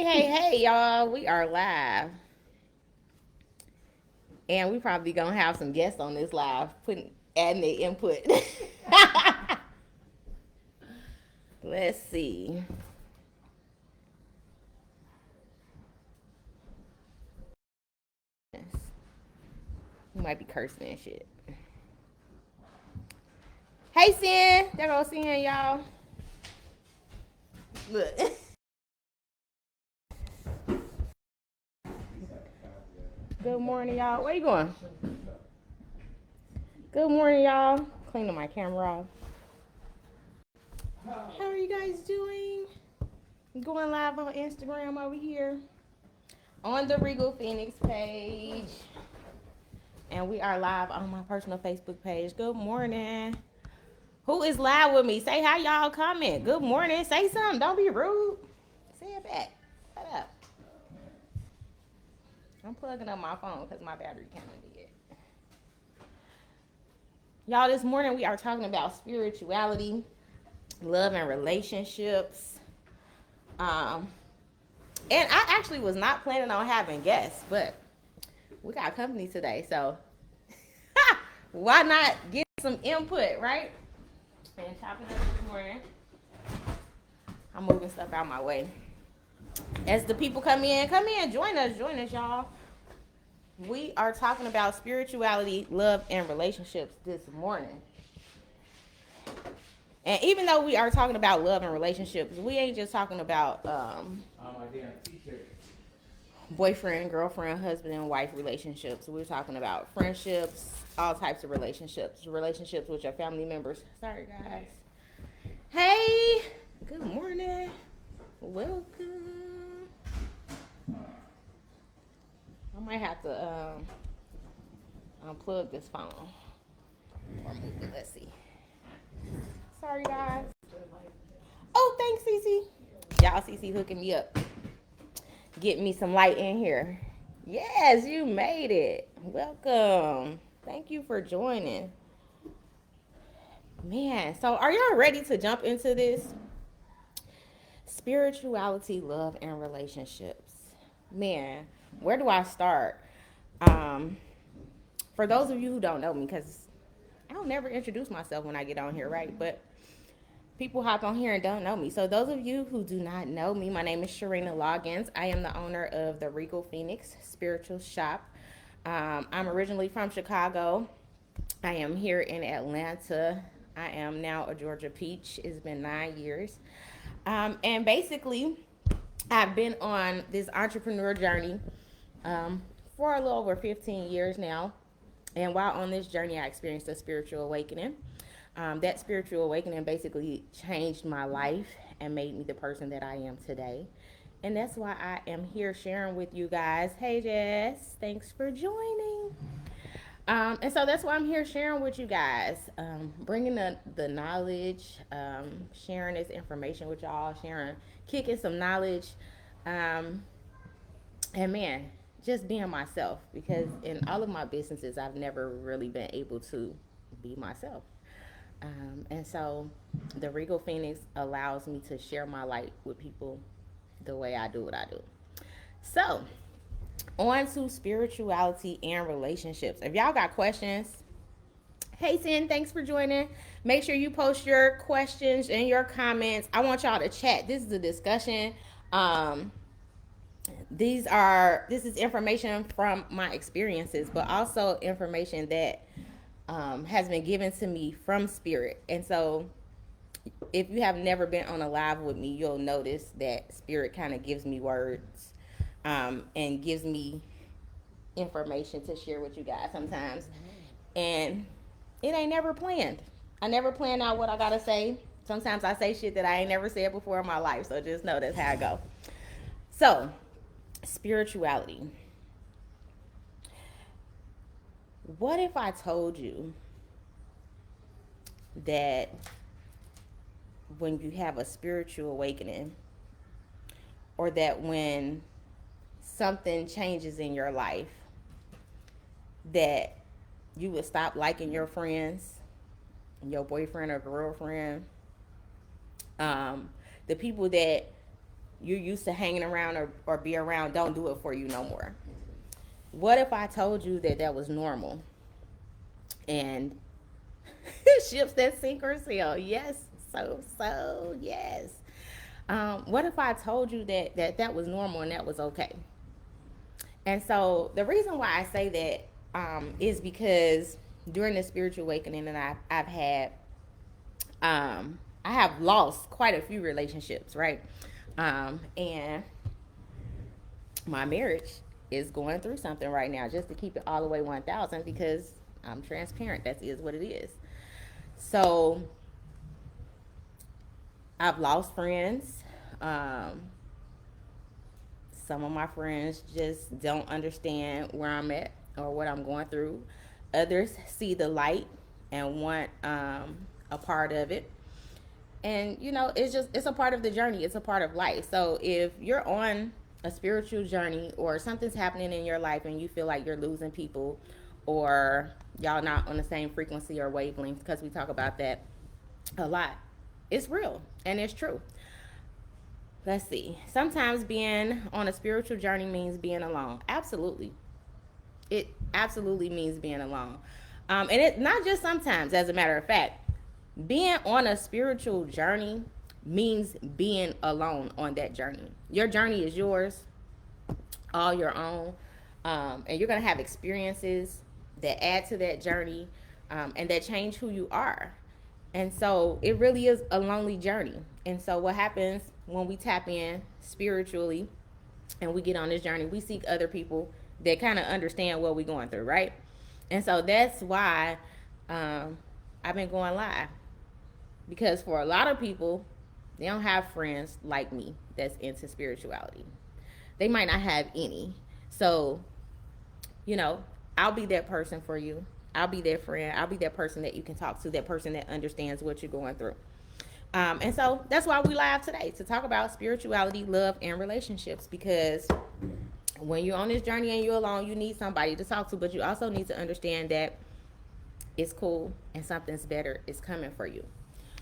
Hey, y'all. We are live. And we probably gonna have some guests on this live, adding their input. Let's see. We might be cursing and shit. Hey, Sin. There goes Sin, y'all. Look. Good morning, y'all. Where you going? Good morning, y'all. Cleaning my camera off. How are you guys doing? Going live on Instagram over here on the Regal Phoenix page. And we are live on my personal Facebook page. Good morning. Who is live with me? Say hi, y'all. Comment. Good morning. Say something. Don't be rude. Say it back. Shut up. I'm plugging up my phone because my battery kind of dead. Y'all, this morning we are talking about spirituality, love, and relationships. And I actually was not planning on having guests, but we got company today, so why not get some input, right? And chopping up this morning. I'm moving stuff out my way. As the people come in, join us, y'all. We are talking about spirituality, love, and relationships this morning. And even though we are talking about love and relationships, we ain't just talking about boyfriend, girlfriend, husband, and wife relationships. We're talking about friendships, all types of relationships with your family members. Sorry, guys. Hey, good morning. Welcome. I might have to unplug this phone or move it. Let's see. Sorry, guys. Oh, thanks, Cece. Y'all, Cece hooking me up. Get me some light in here. Yes, you made it. Welcome. Thank you for joining. Man, so are y'all ready to jump into this? Spirituality, love, and relationships. Man, where do I start? For those of you who don't know me, because I don't never introduce myself when I get on here, right? But people hop on here and don't know me. So those of you who do not know me, my name is Sharina Loggins. I am the owner of the Regal Phoenix Spiritual Shop. I'm originally from Chicago. I am here in Atlanta. I am now a Georgia Peach. It's been 9 years. And basically, I've been on this entrepreneur journey for a little over 15 years now. And while on this journey, I experienced a spiritual awakening. That spiritual awakening basically changed my life and made me the person that I am today. And that's why I am here sharing with you guys. Hey, Jess, thanks for joining. And so that's why I'm here sharing with you guys, bringing the knowledge, sharing this information with y'all, kicking some knowledge, and man, just being myself, because in all of my businesses, I've never really been able to be myself. And so the Regal Phoenix allows me to share my light with people the way I do what I do. So, on to spirituality and relationships. If y'all got questions, hey Sin, thanks for joining. Make sure you post your questions and your comments. I want y'all to chat. This is a discussion. This is information from my experiences, but also information that has been given to me from Spirit. And so if you have never been on a live with me, you'll notice that Spirit kind of gives me words and gives me information to share with you guys sometimes. And it ain't never planned. I never plan out what I gotta say. Sometimes I say shit that I ain't never said before in my life. So just know that's how I go. So, spirituality. What if I told you that when you have a spiritual awakening, or that when something changes in your life, that you would stop liking your friends, your boyfriend or girlfriend, the people that you're used to hanging around or be around don't do it for you no more. What if I told you that that was normal? And ships that sink or sail. Yes, yes. What if I told you that was normal and that was okay? And so the reason why I say that is because during the spiritual awakening that I've had, I have lost quite a few relationships, right? And my marriage is going through something right now, just to keep it all the way 1,000, because I'm transparent. That is what it is. So I've lost friends. Some of my friends just don't understand where I'm at or what I'm going through. Others see the light and want a part of it. And it's a part of the journey. It's a part of life. So if you're on a spiritual journey or something's happening in your life and you feel like you're losing people, or y'all not on the same frequency or wavelength, because we talk about that a lot, it's real and it's true. Let's see. Sometimes being on a spiritual journey means being alone. Absolutely. It absolutely means being alone. And it not just sometimes, as a matter of fact, being on a spiritual journey means being alone on that journey. Your journey is yours, all your own. And you're going to have experiences that add to that journey, and that change who you are. And so it really is a lonely journey. And so what happens when we tap in spiritually and we get on this journey, we seek other people that kind of understand what we're going through, right? And so that's why I've been going live. Because for a lot of people, they don't have friends like me that's into spirituality. They might not have any. So, I'll be that person for you. I'll be that friend. I'll be that person that you can talk to, that person that understands what you're going through. And so that's why we live today, to talk about spirituality, love, and relationships. Because when you're on this journey and you're alone, you need somebody to talk to, but you also need to understand that it's cool and something's better is coming for you.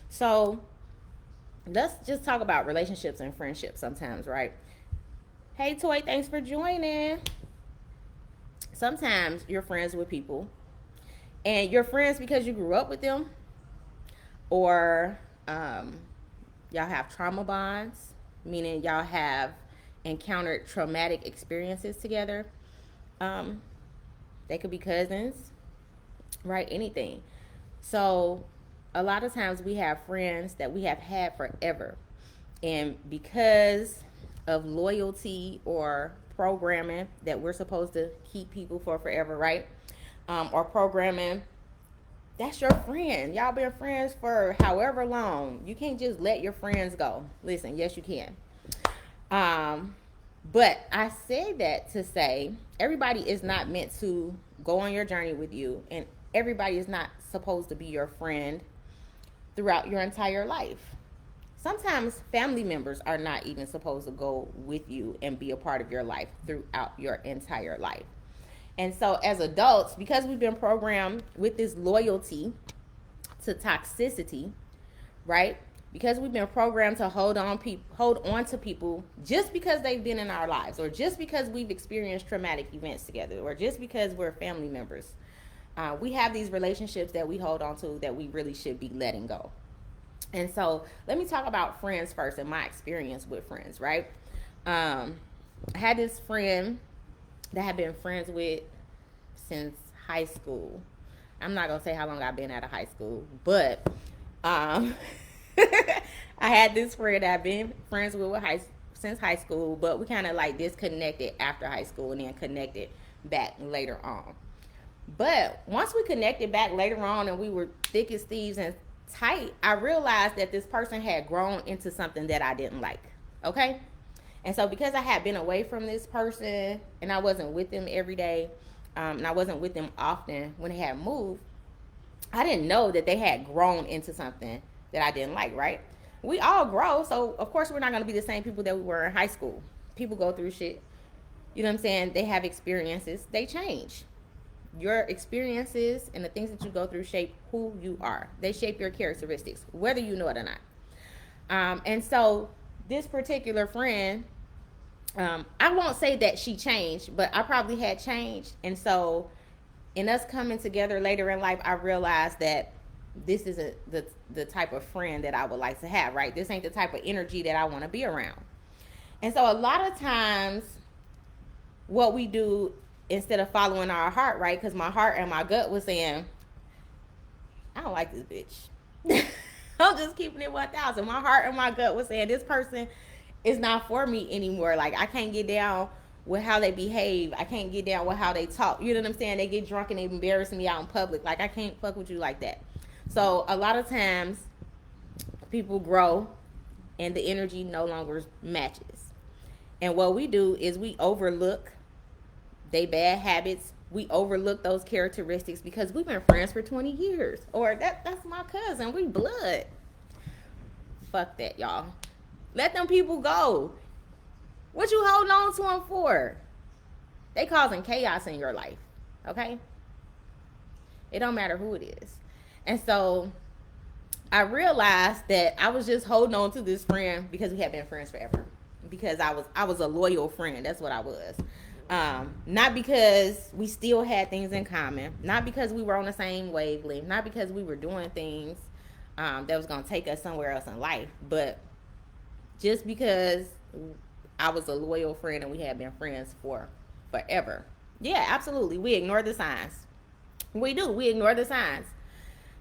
So let's just talk about relationships and friendships sometimes, right? Hey, Toy, thanks for joining. Sometimes you're friends with people, and you're friends because you grew up with them, or y'all have trauma bonds, meaning y'all have encountered traumatic experiences together. They could be cousins, right? Anything. So a lot of times we have friends that we have had forever, and because of loyalty or programming that we're supposed to keep people for forever, right? Or programming, that's your friend. Y'all been friends for however long. You can't just let your friends go. Listen, yes, you can. But I say that to say everybody is not meant to go on your journey with you, and everybody is not supposed to be your friend throughout your entire life. Sometimes family members are not even supposed to go with you and be a part of your life throughout your entire life. And so as adults, because we've been programmed with this loyalty to toxicity, right? Because we've been programmed to hold on to people just because they've been in our lives, or just because we've experienced traumatic events together, or just because we're family members. We have these relationships that we hold on to that we really should be letting go. And so let me talk about friends first, and my experience with friends, right? I had this friend that I've been friends with since high school. I'm not going to say how long I've been out of high school, but I had this friend that I've been friends with since high school, but we kind of like disconnected after high school and then connected back later on. But once we connected back later on and we were thick as thieves and tight, I realized that this person had grown into something that I didn't like. Okay? And so because I had been away from this person and I wasn't with them every day, and I wasn't with them often when they had moved, I didn't know that they had grown into something that I didn't like, right? We all grow, so of course we're not going to be the same people that we were in high school. People go through shit. You know what I'm saying? They have experiences. They change. Your experiences and the things that you go through shape who you are. They shape your characteristics, whether you know it or not. And so this particular friend, I won't say that she changed, but I probably had changed. And so, in us coming together later in life, I realized that this isn't the type of friend that I would like to have, right? This ain't the type of energy that I want to be around. And so, a lot of times, what we do instead of following our heart, right? Because my heart and my gut was saying, I don't like this bitch. I'm just keeping it 1,000. My heart and my gut was saying, this person is not for me anymore. Like, I can't get down with how they behave. I can't get down with how they talk. You know what I'm saying? They get drunk and they embarrass me out in public. Like, I can't fuck with you like that. So a lot of times people grow and the energy no longer matches. And what we do is we overlook they bad habits. We overlook those characteristics because we've been friends for 20 years. Or that's my cousin. We blood. Fuck that, y'all. Let them people go. What you holding on to them for? They causing chaos in your life. Okay? It don't matter who it is. And so I realized that I was just holding on to this friend because we had been friends forever. Because I was a loyal friend. That's what I was. Not because we still had things in common. Not because we were on the same wavelength. Not because we were doing things that was going to take us somewhere else in life. But just because I was a loyal friend and we had been friends for forever. Yeah, absolutely. We ignore the signs. We do. We ignore the signs.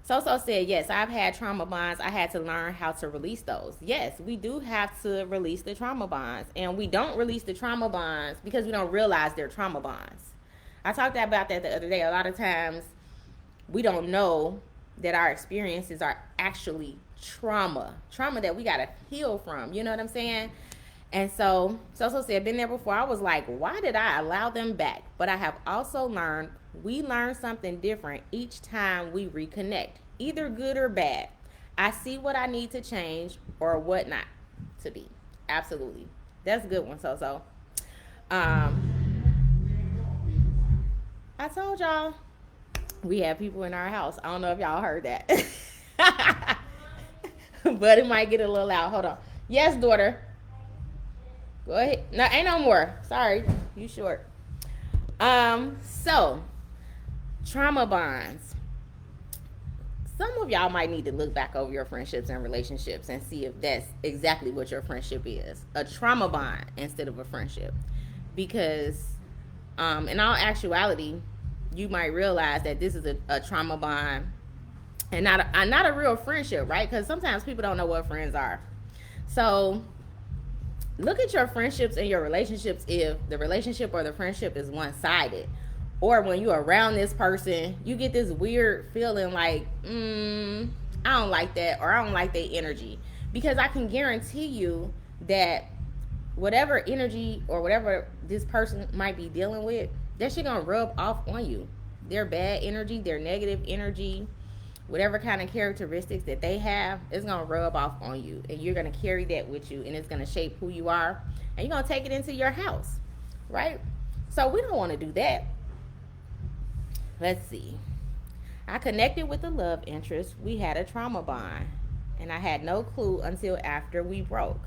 So said, yes, I've had trauma bonds. I had to learn how to release those. Yes, we do have to release the trauma bonds. And we don't release the trauma bonds because we don't realize they're trauma bonds. I talked about that the other day. A lot of times we don't know that our experiences are actually trauma that we got to heal from. You know what I'm saying? And so said, been there before. I was like, why did I allow them back? But I have also learned we learn something different each time we reconnect, either good or bad. I see what I need to change or what not to be. Absolutely. That's a good one, So. I told y'all we have people in our house. I don't know if y'all heard that. But it might get a little loud. Hold on. Yes, daughter. Go ahead. No, ain't no more. Sorry. You short. So trauma bonds. Some of y'all might need to look back over your friendships and relationships and see if that's exactly what your friendship is. A trauma bond instead of a friendship. Because in all actuality, you might realize that this is a trauma bond and not a real friendship, right? Because sometimes people don't know what friends are. So look at your friendships and your relationships if the relationship or the friendship is one-sided. Or when you're around this person, you get this weird feeling like, I don't like that, or I don't like their energy. Because I can guarantee you that whatever energy or whatever this person might be dealing with, that shit gonna rub off on you. Their bad energy, their negative energy, whatever kind of characteristics that they have, it's gonna rub off on you. And you're gonna carry that with you, and it's gonna shape who you are. And you're gonna take it into your house, right? So we don't wanna do that. Let's see. I connected with a love interest. We had a trauma bond, and I had no clue until after we broke.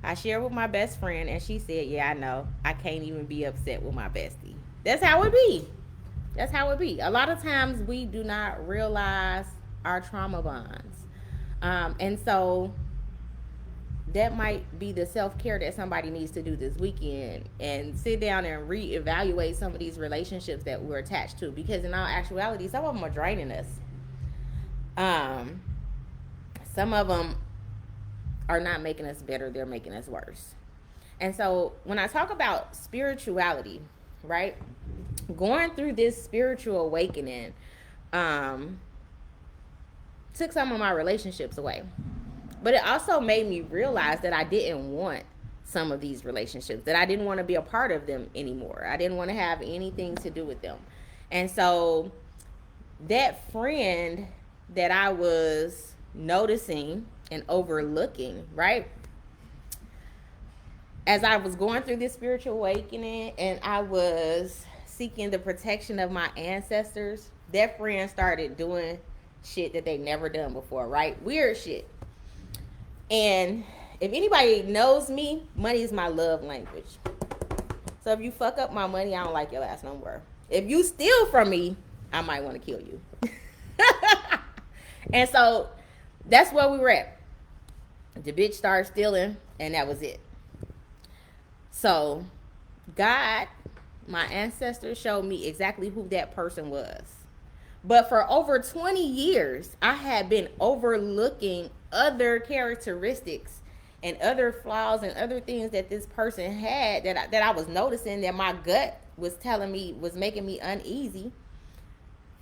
I shared with my best friend, and she said, yeah, I know. I can't even be upset with my bestie. That's how it be. That's how it be. A lot of times we do not realize our trauma bonds. And so that might be the self-care that somebody needs to do this weekend and sit down and reevaluate some of these relationships that we're attached to, because in all actuality, some of them are draining us. Some of them are not making us better, they're making us worse. And so when I talk about spirituality, right, going through this spiritual awakening took some of my relationships away. But it also made me realize that I didn't want some of these relationships, that I didn't want to be a part of them anymore. I didn't want to have anything to do with them. And so that friend that I was noticing and overlooking, right, as I was going through this spiritual awakening and I was seeking the protection of my ancestors, that friend started doing shit that they never done before, right? Weird shit. And If anybody knows me, money is my love language. So if you fuck up my money, I don't like your ass no more. If you steal from me, I might want to kill you. And so that's where we were at. The bitch started stealing, and that was it. So God, my ancestors, showed me exactly who that person was. But for over 20 years, I had been overlooking other characteristics and other flaws and other things that this person had that I was noticing, that my gut was telling me was making me uneasy.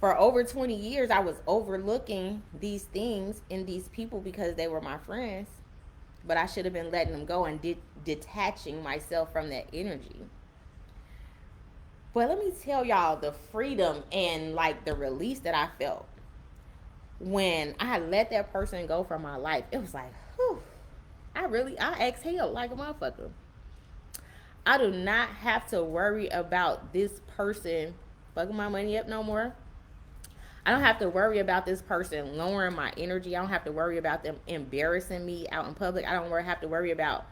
For over 20 years, I was overlooking these things in these people because they were my friends. But I should have been letting them go and detaching myself from that energy. But let me tell y'all the freedom and like the release that I felt when I let that person go from my life. It was like, whew, I exhaled like a motherfucker. I do not have to worry about this person fucking my money up no more. I don't have to worry about this person lowering my energy. I don't have to worry about them embarrassing me out in public. I don't have to worry about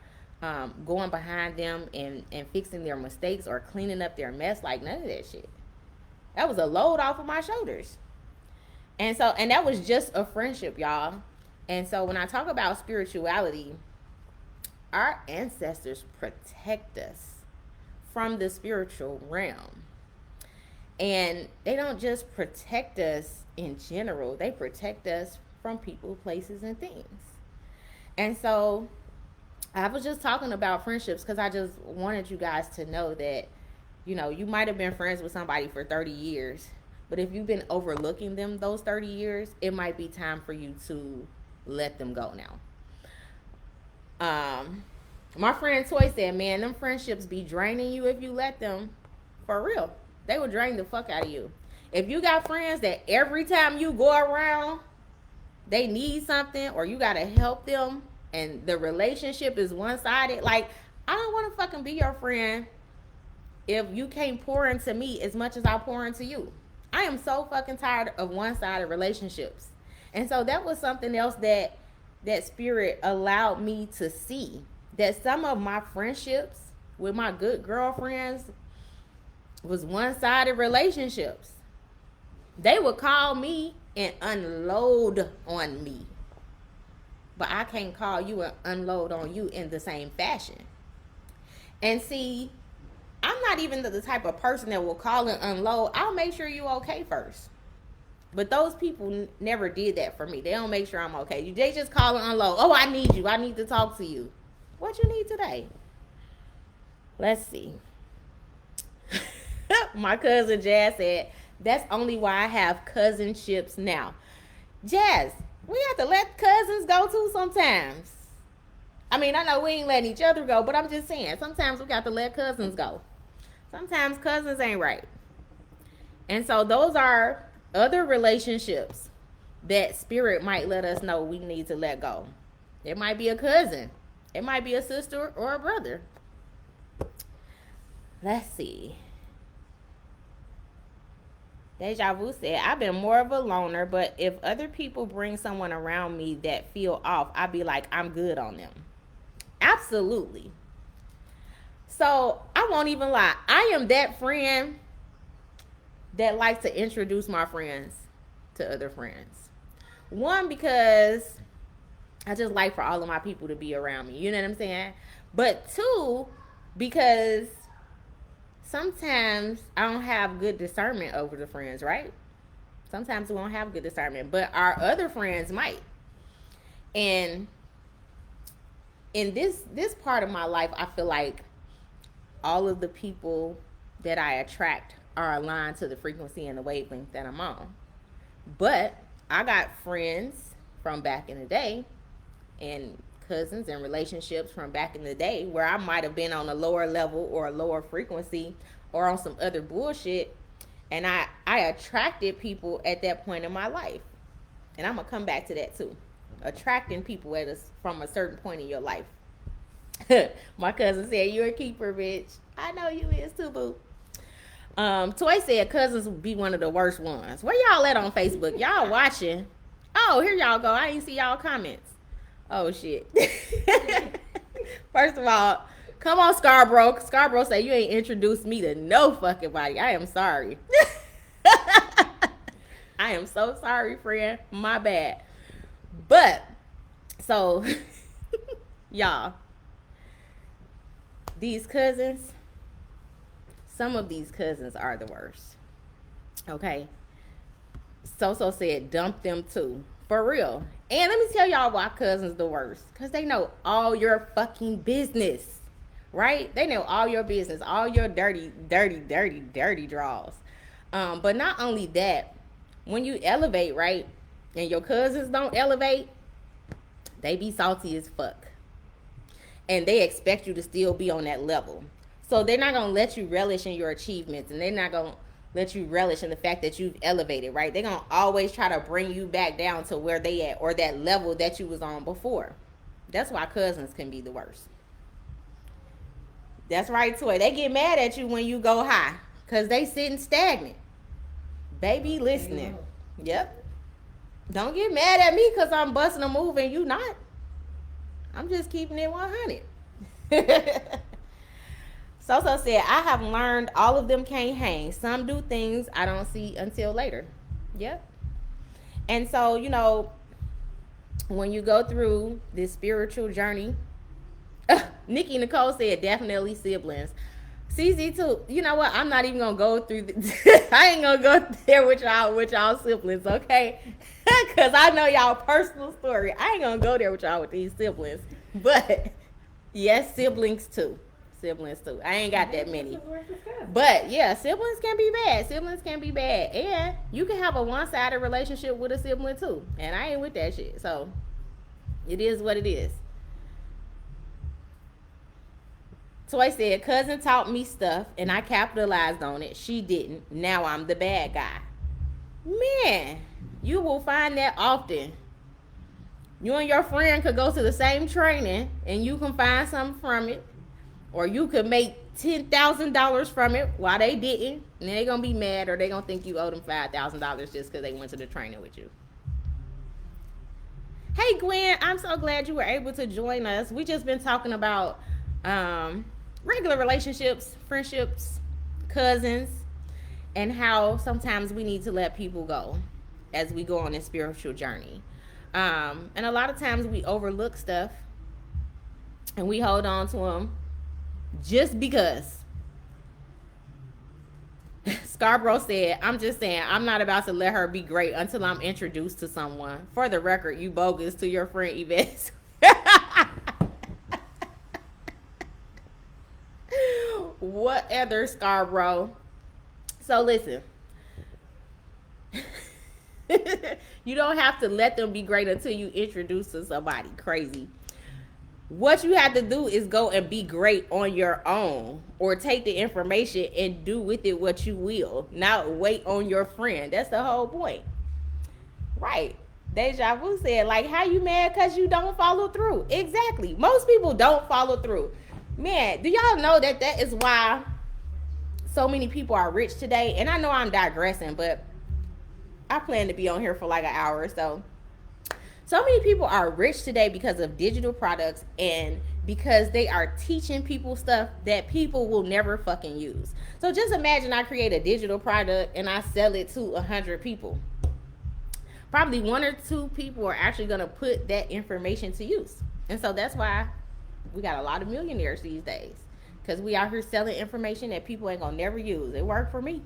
going behind them and fixing their mistakes or cleaning up their mess. Like, none of that shit. That was a load off of my shoulders. And that was just a friendship, y'all. And so when I talk about spirituality, our ancestors protect us from the spiritual realm. And they don't just protect us in general. They protect us from people, places, and things. And so I was just talking about friendships because I just wanted you guys to know that, you know, you might have been friends with somebody for 30 years. But if you've been overlooking them those 30 years, it might be time for you to let them go now. My friend Toy said, man, them friendships be draining you if you let them. For real. They will drain the fuck out of you. If you got friends that every time you go around, they need something or you got to help them and the relationship is one-sided, like, I don't want to fucking be your friend if you can't pour into me as much as I pour into you. I am so fucking tired of one-sided relationships. And so that was something else that spirit allowed me to see. That some of my friendships with my good girlfriends was one-sided relationships. They would call me and unload on me. But I can't call you and unload on you in the same fashion. And see, I'm not even the type of person that will call and unload. I'll make sure you're okay first. But those people never did that for me. They don't make sure I'm okay. They just call and unload. Oh, I need you. I need to talk to you. What you need today? Let's see. My cousin Jazz said, that's only why I have cousinships now. Jazz, we have to let cousins go too sometimes. I mean, I know we ain't letting each other go, but I'm just saying, sometimes we got to let cousins go. Sometimes cousins ain't right. And so those are other relationships that spirit might let us know we need to let go. It might be a cousin. It might be a sister or a brother. Let's see. Deja Vu said, I've been more of a loner, but if other people bring someone around me that feel off, I'd be like, I'm good on them. Absolutely. So I won't even lie. I am that friend that likes to introduce my friends to other friends. One, because I just like for all of my people to be around me. You know what I'm saying? But two, because sometimes I don't have good discernment over the friends, right? Sometimes we won't have good discernment, but our other friends might. And in this part of my life, I feel like all of the people that I attract are aligned to the frequency and the wavelength that I'm on. But I got friends from back in the day and cousins and relationships from back in the day where I might have been on a lower level or a lower frequency or on some other bullshit, and I attracted people at that point in my life. And I'm gonna come back to that too. Attracting people from a certain point in your life. My cousin said, you're a keeper, bitch. I know you is too, boo. Toy said cousins would be one of the worst ones. Where y'all at on Facebook? Y'all watching? Oh, here y'all go. I ain't see y'all comments. Oh shit. First of all, come on, Scarborough. Scarborough say you ain't introduced me to no fucking body. I am sorry. I am so sorry, friend. My bad. But so y'all, these cousins, some of these cousins are the worst. Okay. So said dump them too. For real. And let me tell y'all why cousins the worst. Because they know all your fucking business. Right? They know all your business. All your dirty draws. But not only that, when you elevate, right? And your cousins don't elevate, they be salty as fuck. And they expect you to still be on that level. So they're not going to let you relish in your achievements. And they're not going to let you relish in the fact that you've elevated, right? They're going to always try to bring you back down to where they at or that level that you was on before. That's why cousins can be the worst. That's right, Toy. They get mad at you when you go high because they sitting stagnant. Baby listening. Yep. Don't get mad at me because I'm busting a move and you not. I'm just keeping it 100. So said, I have learned all of them can't hang. Some do things I don't see until later. Yep. And so, you know, when you go through this spiritual journey, Nikki Nicole said definitely siblings. CZ too. You know what? I'm not even gonna go through. I ain't gonna go there with y'all siblings, okay? Cause I know y'all personal story. I ain't gonna go there with y'all with these siblings. But yes, siblings too. Siblings too. I ain't got that many. But yeah, siblings can be bad. Siblings can be bad. And you can have a one-sided relationship with a sibling too. And I ain't with that shit. So it is what it is. Toy said, cousin taught me stuff and I capitalized on it. She didn't. Now I'm the bad guy. Man, you will find that often. You and your friend could go to the same training and you can find something from it. Or you could make $10,000 from it while they didn't. And they're going to be mad or they're going to think you owe them $5,000 just because they went to the training with you. Hey, Gwen, I'm so glad you were able to join us. We just been talking about regular relationships, friendships, cousins, and how sometimes we need to let people go as we go on this spiritual journey. And a lot of times we overlook stuff and we hold on to them just because. Scarborough said, I'm just saying, I'm not about to let her be great until I'm introduced to someone. For the record, you bogus to your friend Yvette. What other Scarborough? So listen. You don't have to let them be great until you introduce to somebody crazy. What you have to do is go and be great on your own, or take the information and do with it what you will, not wait on your friend. That's the whole point. Right. Deja Vu said, like, how you mad because you don't follow through? Exactly. Most people don't follow through. Man, do y'all know that is why so many people are rich today? And I know I'm digressing, but I plan to be on here for like an hour or so. So many people are rich today because of digital products and because they are teaching people stuff that people will never fucking use. So just imagine I create a digital product and I sell it to 100 people. Probably 1 or 2 people are actually going to put that information to use. And so that's why we got a lot of millionaires these days, because we out here selling information that people ain't going to never use. It worked for me.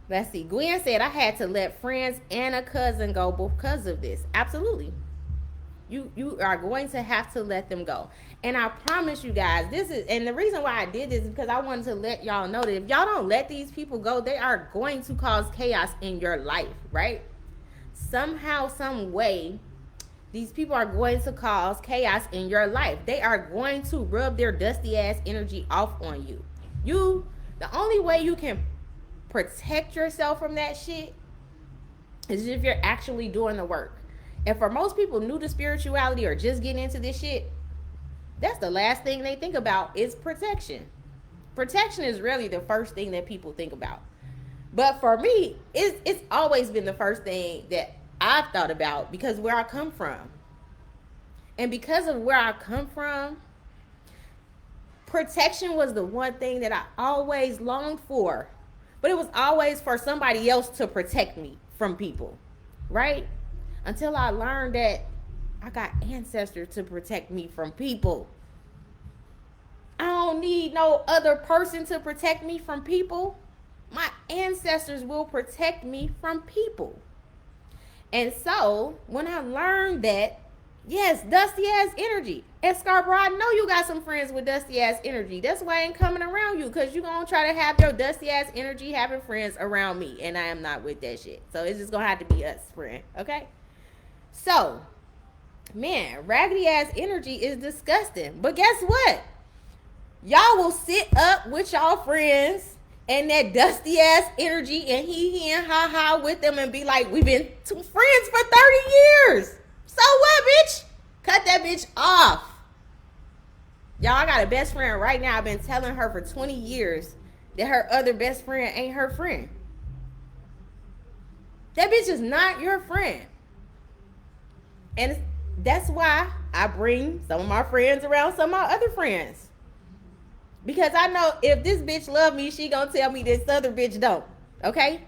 Let's see. Gwen said, I had to let friends and a cousin go because of this. Absolutely. You are going to have to let them go. And I promise you guys, and the reason why I did this is because I wanted to let y'all know that if y'all don't let these people go, they are going to cause chaos in your life, right? Somehow, some way, these people are going to cause chaos in your life. They are going to rub their dusty ass energy off on you. The only way you can protect yourself from that shit is if you're actually doing the work. And for most people new to spirituality or just getting into this shit, that's the last thing they think about is protection. Protection is really the first thing that people think about. But for me, it's always been the first thing that I've thought about, because where I come from, And because of where I come from, protection was the one thing that I always longed for. But it was always for somebody else to protect me from people, right? Until I learned that I got ancestors to protect me from people. I don't need no other person to protect me from people. My ancestors will protect me from people. And so, when I learned that, yes, dusty ass energy. And Scarborough, I know you got some friends with dusty ass energy. That's why I ain't coming around you, because you going to try to have your dusty ass energy having friends around me. And I am not with that shit. So, it's just going to have to be us, friend. Okay? So, man, raggedy ass energy is disgusting. But guess what? Y'all will sit up with y'all friends and that dusty ass energy and he and ha ha with them and be like, we've been friends for 30 years. So what, bitch? Cut that bitch off. Y'all, I got a best friend right now. I've been telling her for 20 years that her other best friend ain't her friend. That bitch is not your friend. And that's why I bring some of my friends around some of my other friends. Because I know if this bitch love me, she gonna tell me this other bitch don't. Okay?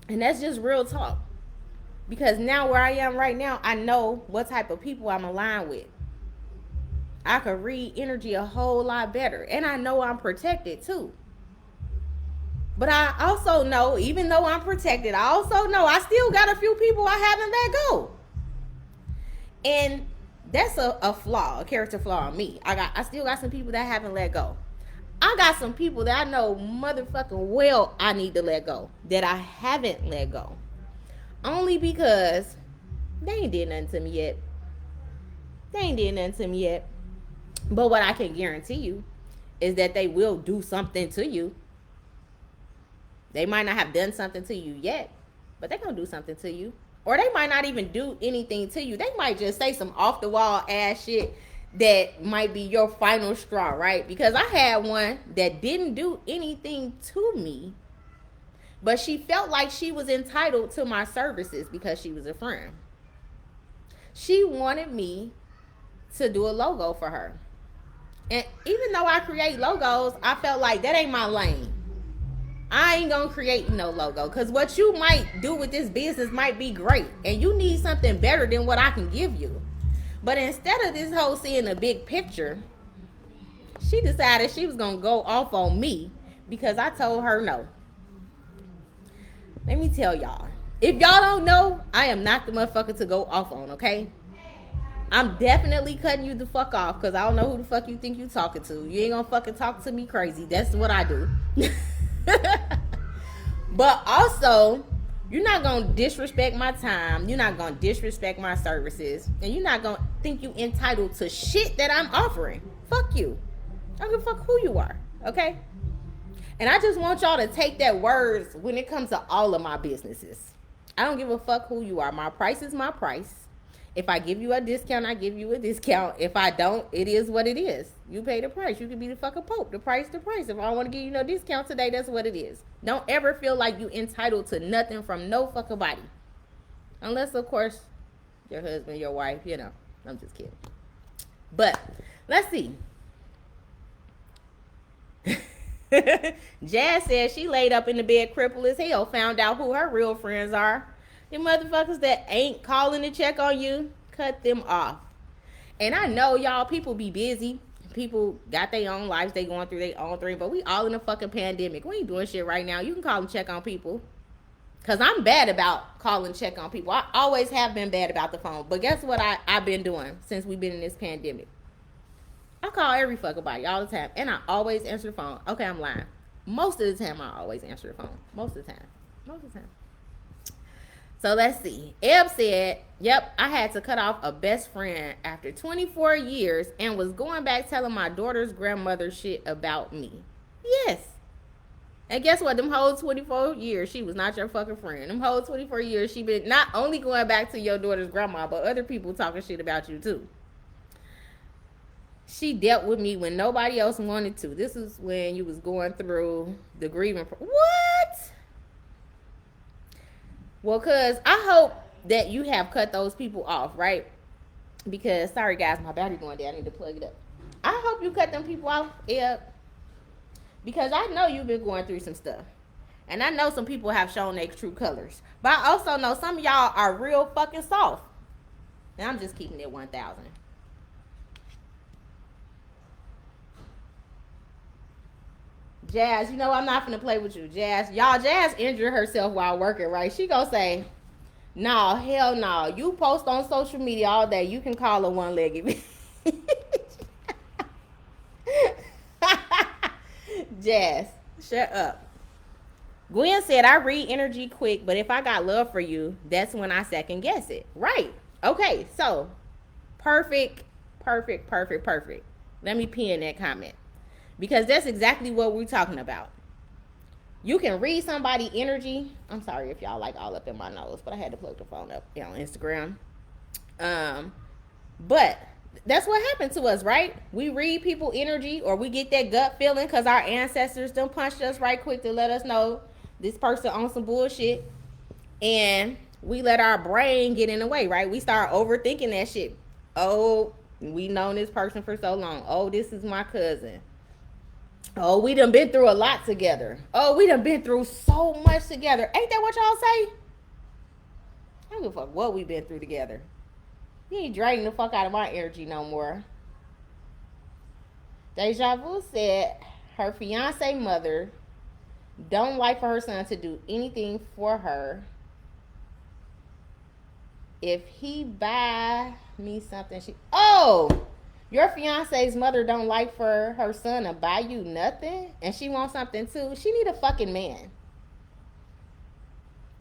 And that's just real talk. Because now where I am right now, I know what type of people I'm aligned with. I can read energy a whole lot better. And I know I'm protected too. But I also know, even though I'm protected, I also know I still got a few people I haven't let go. And that's a flaw, a character flaw in me. I still got some people that I haven't let go. I got some people that I know motherfucking well I need to let go, that I haven't let go. Only because they ain't did nothing to me yet. They ain't did nothing to me yet. But what I can guarantee you is that they will do something to you. They might not have done something to you yet, but they're going to do something to you. Or they might not even do anything to you. They might just say some off the wall ass shit that might be your final straw, right? Because I had one that didn't do anything to me, but she felt like she was entitled to my services because she was a friend. She wanted me to do a logo for her. And even though I create logos, I felt like that ain't my lane. I ain't gonna create no logo, because what you might do with this business might be great, and you need something better than what I can give you. But instead of this whole seeing the big picture, she decided she was gonna go off on me because I told her no. Let me tell y'all, if y'all don't know, I am not the motherfucker to go off on, okay? I'm definitely cutting you the fuck off, because I don't know who the fuck you think you talking to. You ain't gonna fucking talk to me crazy. That's what I do. But also, you're not gonna disrespect my time. You're not gonna disrespect my services, and you're not gonna think you entitled to shit that I'm offering. Fuck you. I don't give a fuck who you are, okay? And I just want y'all to take that words when it comes to all of my businesses. I don't give a fuck who you are. My price is my price. If I give you a discount, I give you a discount. If I don't, it is what it is. You pay the price. You can be the fucking Pope. The price, the price. If I don't want to give you no discount today, that's what it is. Don't ever feel like you entitled to nothing from no fucking body. Unless, of course, your husband, your wife, you know. I'm just kidding. But, let's see. Jazz says she laid up in the bed crippled as hell, found out who her real friends are. Them motherfuckers that ain't calling to check on you, cut them off. And I know, y'all, people be busy. People got their own lives. They going through their own thing. But we all in a fucking pandemic. We ain't doing shit right now. You can call and check on people. Because I'm bad about calling check on people. I always have been bad about the phone. But guess what I've been doing since we've been in this pandemic? I call every fucking body all the time. And I always answer the phone. Okay, I'm lying. Most of the time, I always answer the phone. Most of the time. Most of the time. So let's see. Eb said, yep, I had to cut off a best friend after 24 years and was going back telling my daughter's grandmother shit about me. Yes. And guess what? Them whole 24 years, she was not your fucking friend. Them whole 24 years, she been not only going back to your daughter's grandma, but other people talking shit about you too. She dealt with me when nobody else wanted to. This is when you was going through the grieving. What? Well, because I hope that you have cut those people off, right? Because, sorry guys, my battery going down. I need to plug it up. I hope you cut them people off, because I know you've been going through some stuff. And I know some people have shown their true colors. But I also know some of y'all are real fucking soft. And I'm just keeping it 1,000. Jazz, you know I'm not finna play with you. Jazz, y'all, Jazz injured herself while working, right? She gonna say, no, hell no. You post on social media all day. You can call her one-legged bitch. Jazz, shut up. Gwen said, I read energy quick, but if I got love for you, that's when I second guess it. Right. Okay, so perfect. Let me pin that comment. Because that's exactly what we're talking about. You can read somebody's energy. I'm sorry if y'all like all up in my nose, but I had to plug the phone up on Instagram. But that's what happened to us, right? We read people energy, or we get that gut feeling because our ancestors done punched us right quick to let us know this person on some bullshit. And we let our brain get in the way, right? We start overthinking that shit. Oh, we known this person for so long. Oh, this is my cousin. Oh, we done been through a lot together. Oh, we done been through so much together. Ain't that what y'all say? I don't give a fuck what we been through together. You ain't draining the fuck out of my energy no more. Deja Vu said her fiance mother don't like for her son to do anything for her. If he buy me something, your fiance's mother don't like for her son to buy you nothing, and she wants something too. She need a fucking man.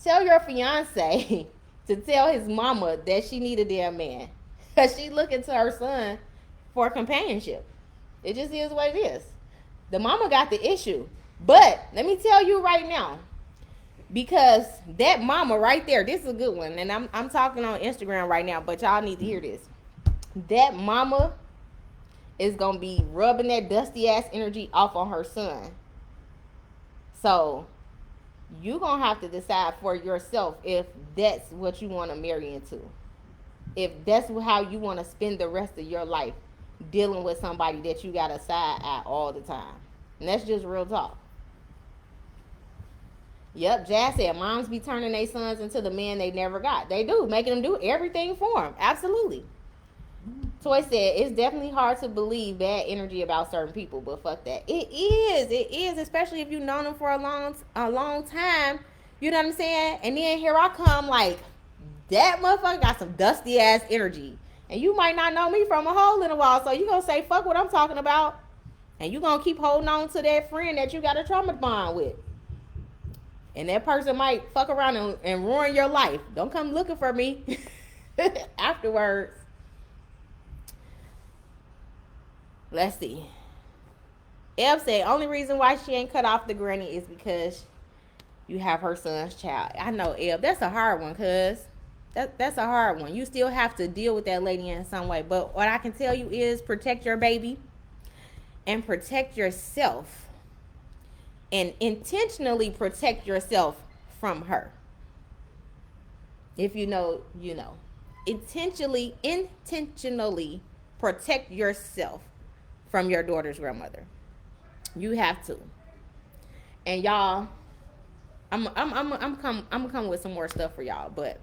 Tell your fiance to tell his mama that she need a damn man, because she looking to her son for companionship. It just is what it is. The mama got the issue. But let me tell you right now, because that mama right there, this is a good one, and I'm talking on Instagram right now, but y'all need to hear this. That mama is gonna be rubbing that dusty ass energy off on her son. So you gonna have to decide for yourself if that's what you want to marry into. If that's how you want to spend the rest of your life, dealing with somebody that you got a side eye all the time. And that's just real talk. Yep, Jazz said moms be turning their sons into the men they never got. They do, making them do everything for them. Absolutely. Toy said it's definitely hard to believe bad energy about certain people, but fuck that. It is, especially if you've known them for a long time. You know what I'm saying? And then here I come like, that motherfucker got some dusty ass energy. And you might not know me from a hole in a while, so you gonna say fuck what I'm talking about. And you gonna keep holding on to that friend that you got a trauma bond with. And that person might fuck around and ruin your life. Don't come looking for me afterwards. Let's see. Eb said, only reason why she ain't cut off the granny is because you have her son's child. I know, Eb. That's a hard one, cuz. That's a hard one. You still have to deal with that lady in some way. But what I can tell you is protect your baby and protect yourself. And intentionally protect yourself from her. If you know, you know. Intentionally protect yourself from your daughter's grandmother. You have to. And y'all, I'm coming with some more stuff for y'all, but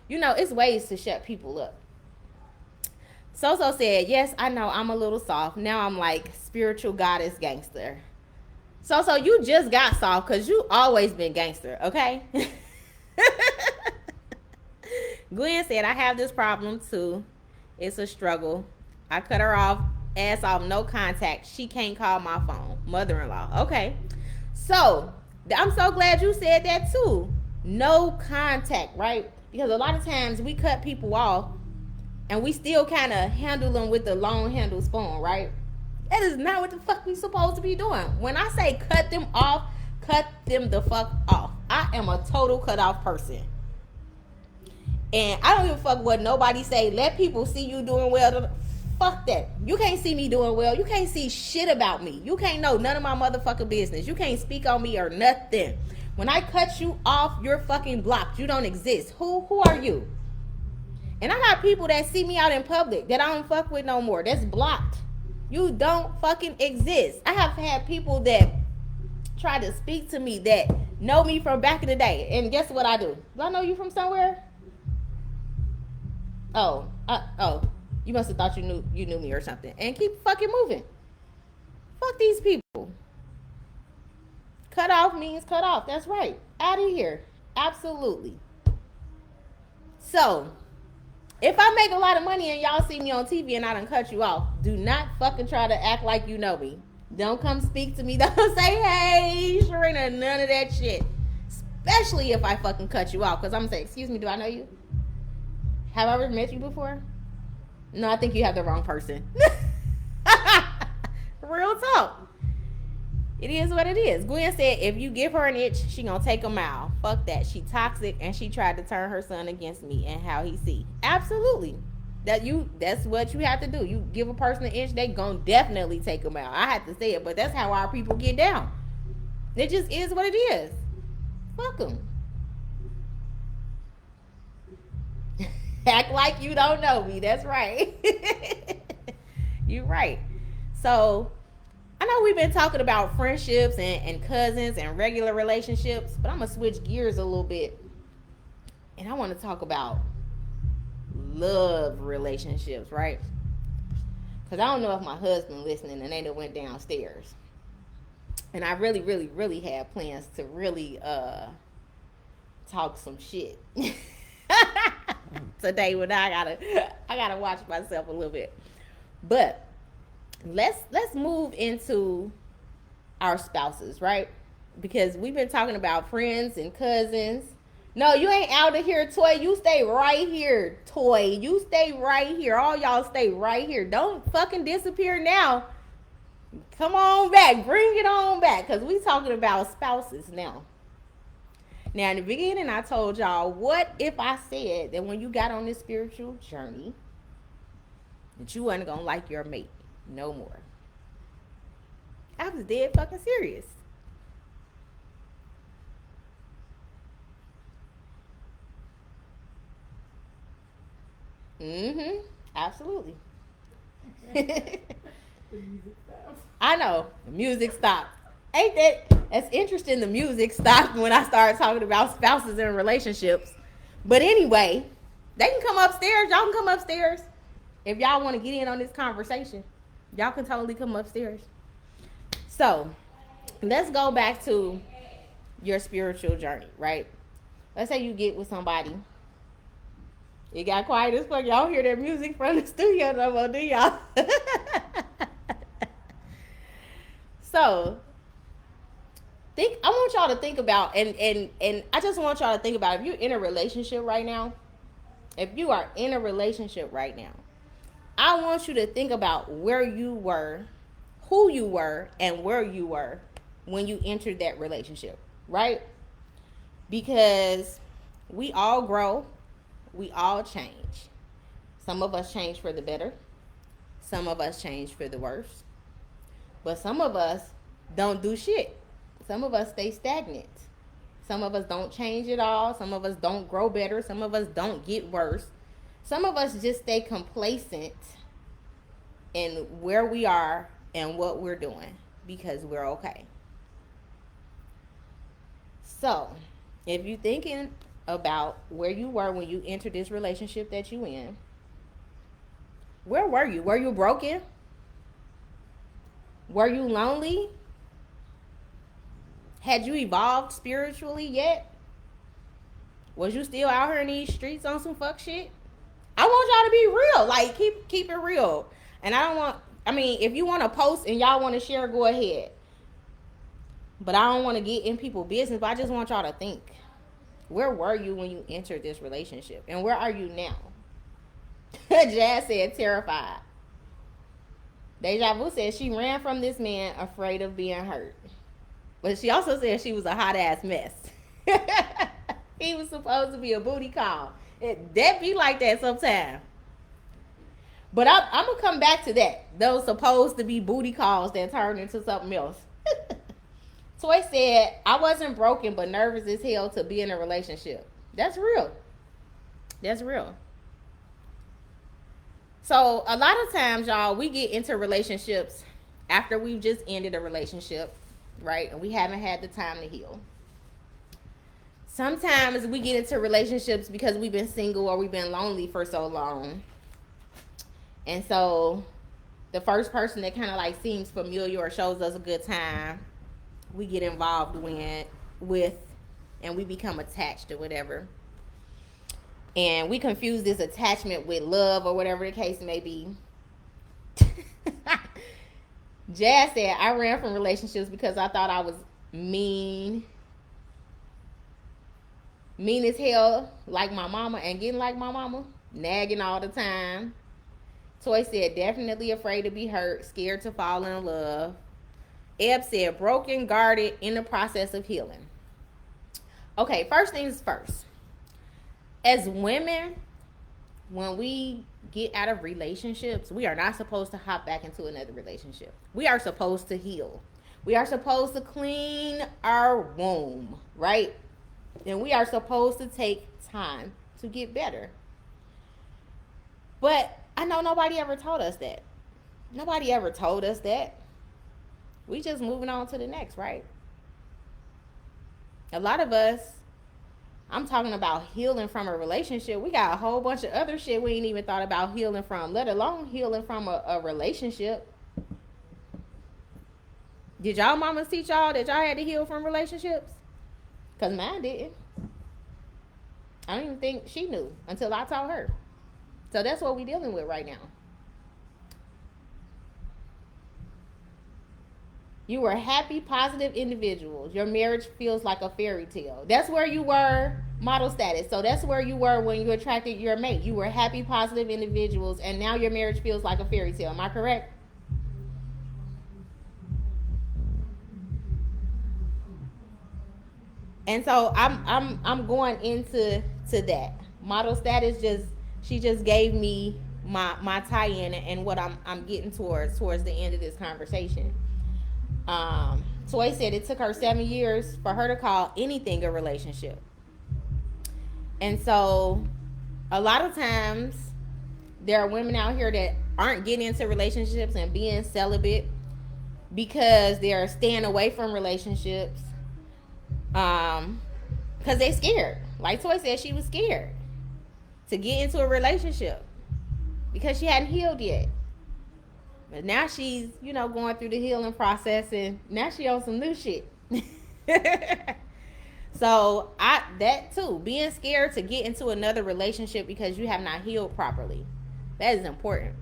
you know, it's ways to shut people up. So said, yes, I know I'm a little soft. Now I'm like spiritual goddess gangster. So you just got soft because you always been gangster, okay? Gwen said, I have this problem too. It's a struggle. I cut her off, ass off, no contact. She can't call my phone. Mother-in-law. Okay. So I'm so glad you said that too. No contact, right? Because a lot of times we cut people off and we still kind of handle them with the long handle spoon, right? That is not what the fuck we supposed to be doing. When I say cut them off, cut them the fuck off. I am a total cut off person. And I don't give a fuck what nobody say. Let people see you doing well. Fuck that. You can't see me doing well. You can't see shit about me. You can't know none of my motherfucking business. You can't speak on me or nothing. When I cut you off, you're fucking blocked. You don't exist. Who are you? And I got people that see me out in public that I don't fuck with no more. That's blocked. You don't fucking exist. I have had people that try to speak to me that know me from back in the day. And guess what I do? Do I know you from somewhere? Oh, you must have thought you knew me or something. And keep fucking moving. Fuck these people. Cut off means cut off. That's right. Out of here. Absolutely. So, if I make a lot of money and y'all see me on TV and I done cut you off, do not fucking try to act like you know me. Don't come speak to me. Don't say, hey, Sharina, none of that shit. Especially if I fucking cut you off. Because I'm going to say, excuse me, do I know you? Have I ever met you before? No, I think you have the wrong person. Real talk. It is what it is. Gwen said, if you give her an itch, she gonna take a mile. Fuck that. She toxic and she tried to turn her son against me and how he see. Absolutely. That's what you have to do. You give a person an inch, they gonna definitely take a mile. I have to say it, but that's how our people get down. It just is what it is. Fuck them. Act like you don't know me. That's right. You're right. So, I know we've been talking about friendships and cousins and regular relationships, but I'm going to switch gears a little bit. And I want to talk about love relationships, right? Because I don't know if my husband listening and they done went downstairs. And I really, really, really have plans to really talk some shit. Today when I gotta watch myself a little bit. But let's move into our spouses, right? Because we've been talking about friends and cousins. No, you ain't out of here, Toy. You stay right here, Toy. You stay right here. All y'all stay right here. Don't fucking disappear now. Come on back. Bring it on back. Because we talking about spouses now. Now, in the beginning, I told y'all, what if I said that when you got on this spiritual journey, that you wasn't going to like your mate no more? I was dead fucking serious. Mm-hmm. Absolutely. I know. The music stopped. Ain't that's interesting, the music stopped when I started talking about spouses and relationships. But anyway, they can come upstairs. Y'all can come upstairs. If y'all want to get in on this conversation, y'all can totally come upstairs. So, let's go back to your spiritual journey, right? Let's say you get with somebody. It got quiet as fuck. Y'all hear that music from the studio no more, do y'all? So, I want y'all to think about, and I just want y'all to think about, if you're in a relationship right now, if you are in a relationship right now, I want you to think about where you were, who you were, and where you were when you entered that relationship, right? Because we all grow, we all change. Some of us change for the better, some of us change for the worse, but some of us don't do shit. Some of us stay stagnant. Some of us don't change at all. Some of us don't grow better. Some of us don't get worse. Some of us just stay complacent in where we are and what we're doing because we're okay. So, if you're thinking about where you were when you entered this relationship that you in, where were you? Were you broken? Were you lonely? Had you evolved spiritually yet? Was you still out here in these streets on some fuck shit? I want y'all to be real. Like, keep it real. And if you want to post and y'all want to share, go ahead. But I don't want to get in people's business, but I just want y'all to think. Where were you when you entered this relationship? And where are you now? Jazz said terrified. Deja Vu said she ran from this man afraid of being hurt. But she also said she was a hot ass mess. He was supposed to be a booty call. That be like that sometimes. But I'm going to come back to that. Those supposed to be booty calls that turned into something else. Toy said, I wasn't broken but nervous as hell to be in a relationship. That's real. That's real. So a lot of times, y'all, we get into relationships after we've just ended a relationship, right? And we haven't had the time to heal. Sometimes we get into relationships because we've been single or we've been lonely for so long. And so the first person that kind of like seems familiar or shows us a good time, we get involved with and we become attached or whatever. And we confuse this attachment with love or whatever the case may be. Jazz said, I ran from relationships because I thought I was mean as hell, like my mama, and getting like my mama, nagging all the time. Toy said, definitely afraid to be hurt, scared to fall in love. Eb said, broken, guarded, in the process of healing. Okay, first things first. As women, when we get out of relationships, we are not supposed to hop back into another relationship. We are supposed to heal. We are supposed to clean our womb, right? And we are supposed to take time to get better. But I know nobody ever told us that. Nobody ever told us that. We just moving on to the next, right? A lot of us, I'm talking about healing from a relationship. We got a whole bunch of other shit we ain't even thought about healing from, let alone healing from a relationship. Did y'all mamas teach y'all that y'all had to heal from relationships? Because mine didn't. I don't even think she knew until I taught her. So that's what we're dealing with right now. You were happy, positive individuals. Your marriage feels like a fairy tale. That's where you were, model status. So that's where you were when you attracted your mate. You were happy, positive individuals, and now your marriage feels like a fairy tale. Am I correct? And so I'm going into that. Model status she just gave me my tie-in and what I'm getting towards the end of this conversation. Toy said it took her 7 years for her to call anything a relationship. And so a lot of times there are women out here that aren't getting into relationships and being celibate because they're staying away from relationships because they scared. Like Toy said, she was scared to get into a relationship because she hadn't healed yet. But now she's, going through the healing process, and now she on some new shit. So that too, being scared to get into another relationship because you have not healed properly, that is important.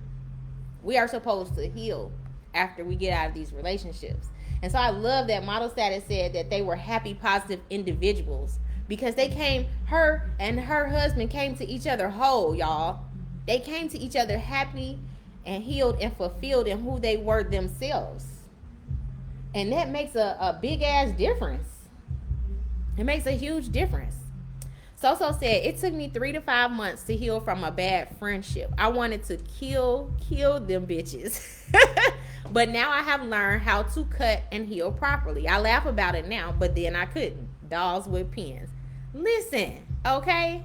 We are supposed to heal after we get out of these relationships. And so I love that model status said that they were happy, positive individuals because her and her husband came to each other whole, y'all. They came to each other happy and healed and fulfilled in who they were themselves. And that makes a big ass difference. It makes a huge difference. So said, it took me 3 to 5 months to heal from a bad friendship. I wanted to kill them bitches. But now I have learned how to cut and heal properly. I laugh about it now, but then I couldn't. Dolls with pens. Listen, okay?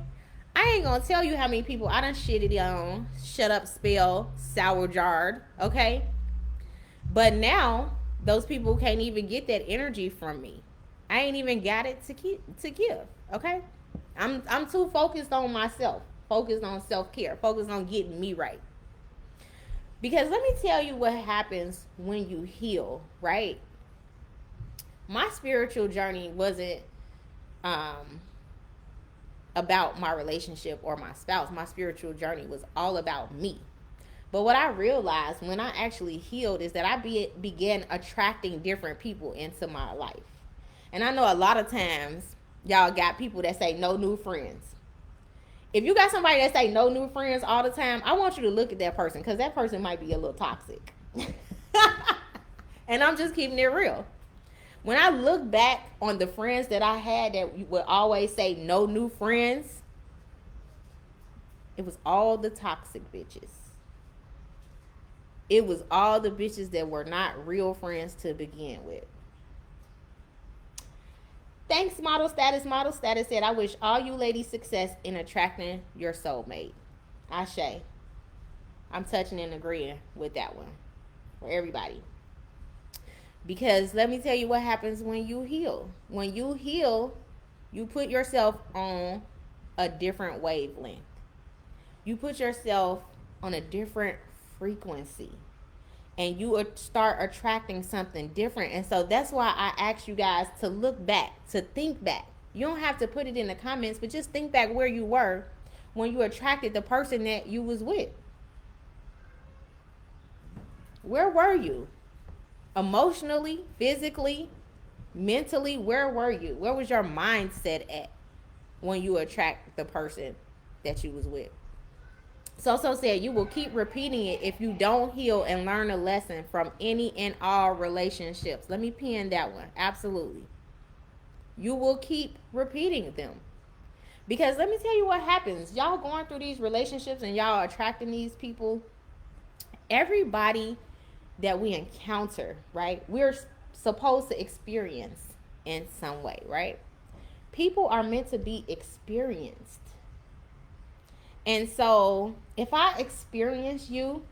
I ain't gonna tell you how many people I done shitted on. Shut up, spell, sour jarred, okay? But now, those people can't even get that energy from me. I ain't even got it to give, okay? I'm too focused on myself, focused on self-care, focused on getting me right. Because let me tell you what happens when you heal, right? My spiritual journey wasn't about my relationship or my spouse. My spiritual journey was all about me. But what I realized when I actually healed is that I began attracting different people into my life. And I know a lot of times y'all got people that say no new friends. If you got somebody that say no new friends all the time, I want you to look at that person because that person might be a little toxic. And I'm just keeping it real. When I look back on the friends that I had that would always say no new friends, it was all the toxic bitches. It was all the bitches that were not real friends to begin with. Thanks, Model Status. Model Status said, I wish all you ladies success in attracting your soulmate. Ashe. I'm touching and agreeing with that one for everybody. Because let me tell you what happens when you heal. When you heal, you put yourself on a different wavelength. You put yourself on a different frequency. And you start attracting something different. And so that's why I ask you guys to look back, to think back. You don't have to put it in the comments, but just think back where you were when you attracted the person that you was with. Where were you? Emotionally, physically, mentally, where were you? Where was your mindset at when you attract the person that you was with? So said, you will keep repeating it if you don't heal and learn a lesson from any and all relationships. Let me pin that one. Absolutely. You will keep repeating them. Because let me tell you what happens. Y'all going through these relationships and y'all attracting these people. Everybody that we encounter, right? We're supposed to experience in some way, right? People are meant to be experienced. And so if I experience you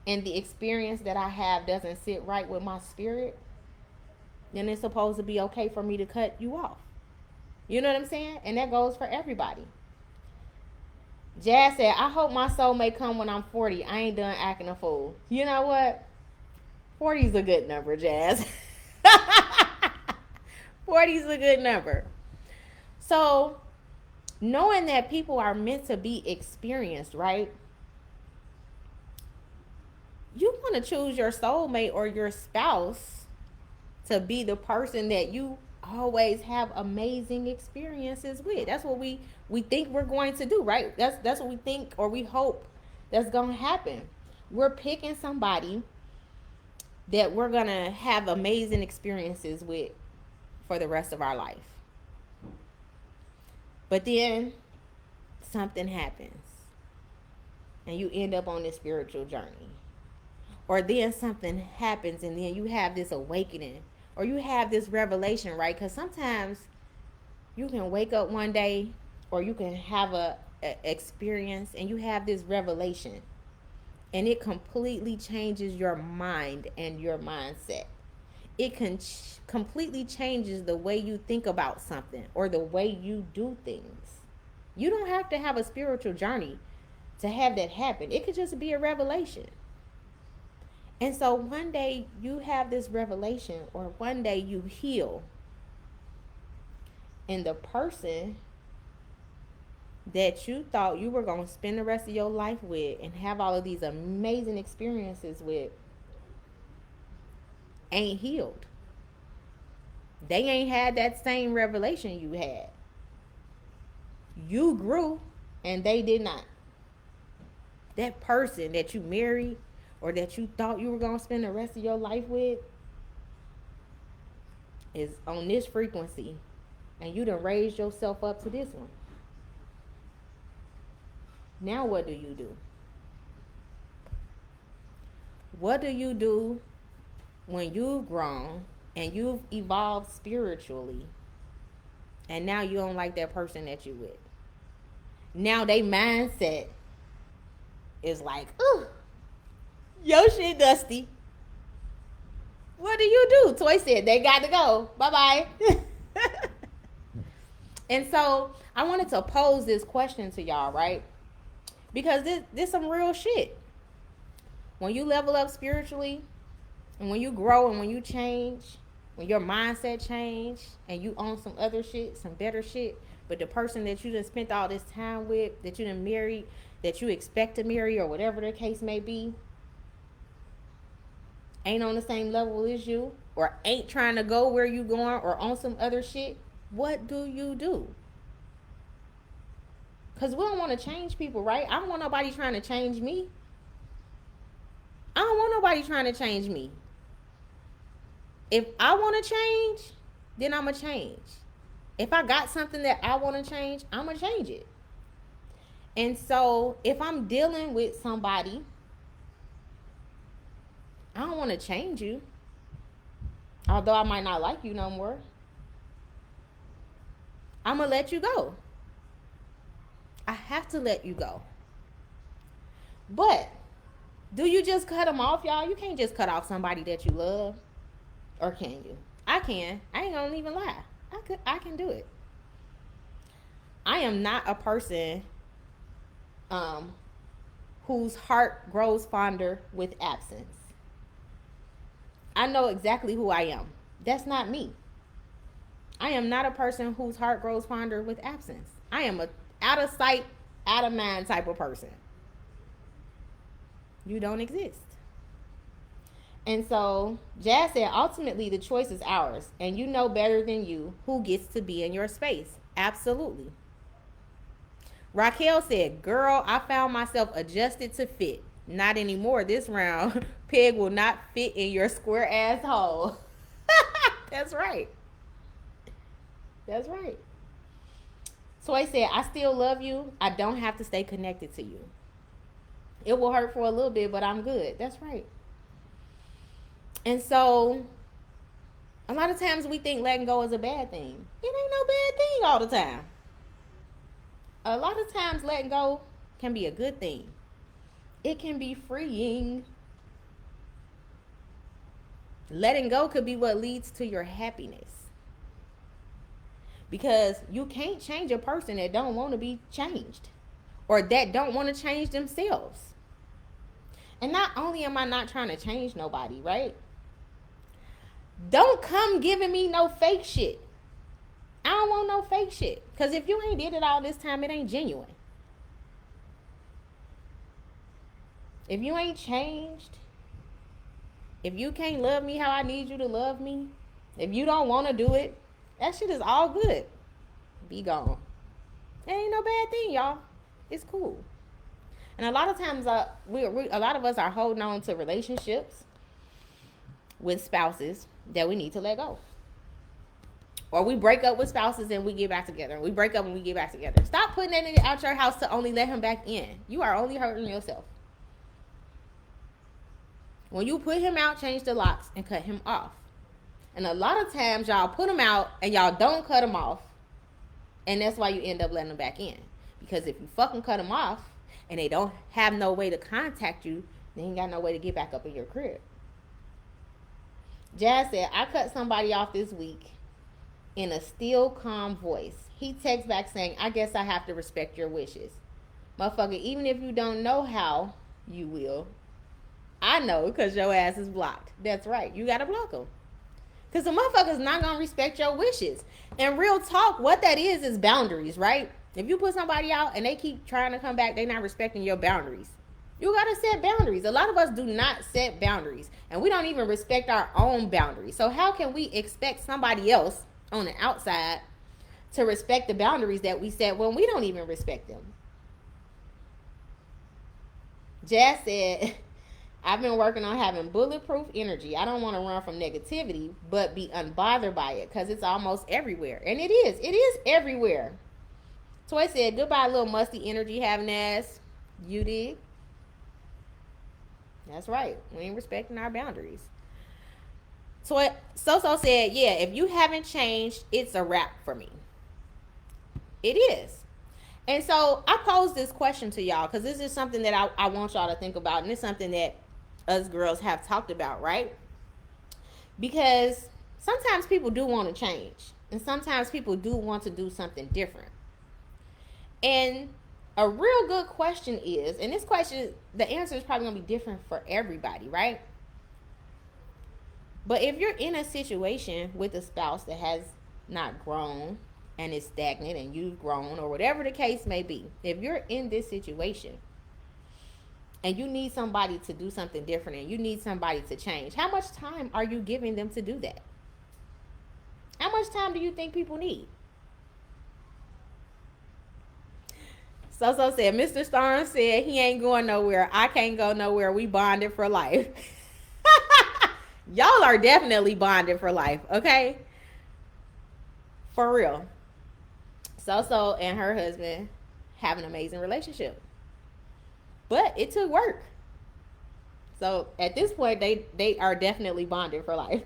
and the experience that I have doesn't sit right with my spirit, then it's supposed to be okay for me to cut you off. You know what I'm saying? And that goes for everybody. Jazz said, I hope my soul may come when I'm 40. I ain't done acting a fool. You know what? 40 is a good number, Jazz. 40 is a good number. So, knowing that people are meant to be experienced, right? You want to choose your soulmate or your spouse to be the person that you always have amazing experiences with. That's what we think we're going to do, right? That's what we think or we hope that's going to happen. We're picking somebody that we're going to have amazing experiences with for the rest of our life. But then something happens and you end up on this spiritual journey. Or then something happens and then you have this awakening or you have this revelation, right? Because sometimes you can wake up one day or you can have a experience and you have this revelation and it completely changes your mind and your mindset. It can completely changes the way you think about something or the way you do things. You don't have to have a spiritual journey to have that happen. It could just be a revelation. And so one day you have this revelation or one day you heal. And the person that you thought you were going to spend the rest of your life with and have all of these amazing experiences with ain't healed. They ain't had that same revelation you had. You grew and they did not. That person that you married or that you thought you were going to spend the rest of your life with is on this frequency and you done raised yourself up to this one. Now what do you do? What do you do when you've grown and you've evolved spiritually and now you don't like that person that you with? Now they mindset is like, ooh, your shit dusty. What do you do? Toy said they got to go. Bye-bye. And so I wanted to pose this question to y'all, right? Because this some real shit. When you level up spiritually and when you grow and when you change, when your mindset change and you own some other shit, some better shit, but the person that you done spent all this time with, that you done married, that you expect to marry or whatever the case may be, ain't on the same level as you or ain't trying to go where you going or on some other shit, what do you do? Because we don't want to change people, right? I don't want nobody trying to change me. I don't want nobody trying to change me. If I want to change, then I'm going to change. If I got something that I want to change, I'm going to change it. And so if I'm dealing with somebody, I don't want to change you. Although I might not like you no more. I'm going to let you go. I have to let you go. But do you just cut them off, y'all? You can't just cut off somebody that you love. Or can you? I can. I ain't gonna even lie. I can do it. I am not a person um whose heart grows fonder with absence. I know exactly who I am. That's not me. I am not a person whose heart grows fonder with absence. I am a out of sight, out of mind type of person. You don't exist. And so Jazz said, ultimately, the choice is ours. And you know better than you who gets to be in your space. Absolutely. Raquel said, girl, I found myself adjusted to fit. Not anymore this round. Peg will not fit in your square ass hole. That's right. That's right. Toy said, I still love you. I don't have to stay connected to you. It will hurt for a little bit, but I'm good. That's right. And so a lot of times we think letting go is a bad thing. It ain't no bad thing all the time. A lot of times letting go can be a good thing. It can be freeing. Letting go could be what leads to your happiness. Because you can't change a person that don't want to be changed or that don't want to change themselves. And not only am I not trying to change nobody, right? Don't come giving me no fake shit. I don't want no fake shit. Because if you ain't did it all this time, it ain't genuine. If you ain't changed, if you can't love me how I need you to love me, if you don't want to do it, that shit is all good. Be gone. It ain't no bad thing, y'all. It's cool. And a lot of times, a lot of us are holding on to relationships with spouses that we need to let go. Or we break up with spouses and we get back together. We break up and we get back together. Stop putting that nigga out your house to only let him back in. You are only hurting yourself. When you put him out, change the locks and cut him off. And a lot of times y'all put him out and y'all don't cut him off. And that's why you end up letting him back in. Because if you fucking cut him off and they don't have no way to contact you, they ain't got no way to get back up in your crib. Jazz said, I cut somebody off this week in a still, calm voice. He texts back saying, I guess I have to respect your wishes. Motherfucker, even if you don't know how, you will. I know because your ass is blocked. That's right. You got to block him. Because the motherfucker's not going to respect your wishes. And real talk, what that is boundaries, right? If you put somebody out and they keep trying to come back, they're not respecting your boundaries. You got to set boundaries. A lot of us do not set boundaries. And we don't even respect our own boundaries. So how can we expect somebody else on the outside to respect the boundaries that we set when we don't even respect them? Jazz said, I've been working on having bulletproof energy. I don't want to run from negativity, but be unbothered by it because it's almost everywhere. And it is. It is everywhere. Toy said, goodbye, little musty energy having ass. You did. That's right. We ain't respecting our boundaries. Toy So said, yeah, if you haven't changed, it's a wrap for me. It is. And so I posed this question to y'all because this is something that I want y'all to think about. And it's something that us girls have talked about, right? Because sometimes people do want to change. And sometimes people do want to do something different. And a real good question is, and this question, the answer is probably going to be different for everybody, right? But if you're in a situation with a spouse that has not grown and is stagnant and you've grown or whatever the case may be, if you're in this situation and you need somebody to do something different and you need somebody to change, how much time are you giving them to do that? How much time do you think people need? So said, Mr. Starnes said he ain't going nowhere. I can't go nowhere. We bonded for life. Y'all are definitely bonded for life, okay? For real. So and her husband have an amazing relationship. But it took work. So at this point, they are definitely bonded for life.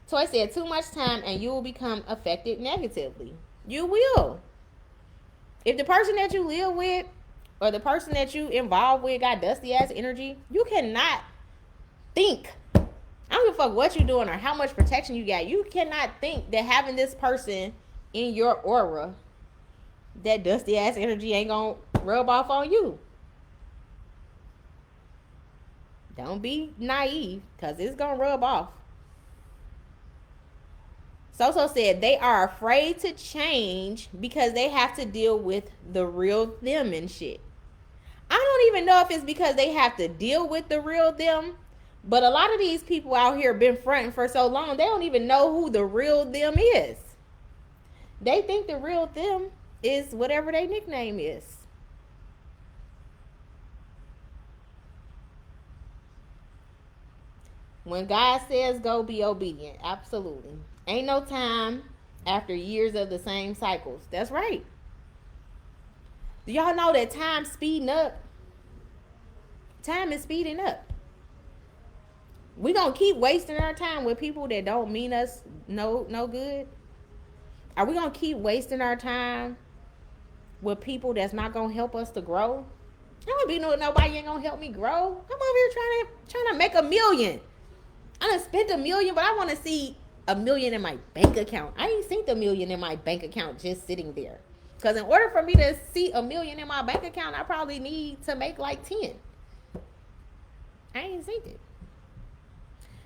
Toy said, too much time and you will become affected negatively. You will. If the person that you live with or the person that you involved with got dusty ass energy, you cannot think. I don't give a fuck what you're doing or how much protection you got. You cannot think that having this person in your aura, that dusty ass energy ain't gonna rub off on you. Don't be naive, because it's gonna rub off. So said they are afraid to change because they have to deal with the real them and shit. I don't even know if it's because they have to deal with the real them, but a lot of these people out here been fronting for so long, they don't even know who the real them is. They think the real them is whatever their nickname is. When God says go, be obedient. Absolutely. Ain't no time after years of the same cycles. That's right. Do y'all know that time's speeding up? Time is speeding up. We gonna keep wasting our time with people that don't mean us no good? Are we gonna keep wasting our time with people that's not gonna help us to grow? I don't be nobody ain't gonna help me grow. I'm over here trying to make $1 million. I done spent $1 million, but I want to see $1 million in my bank account. I ain't seen $1 million in my bank account just sitting there. Because in order for me to see $1 million in my bank account, I probably need to make like 10. I ain't seen it.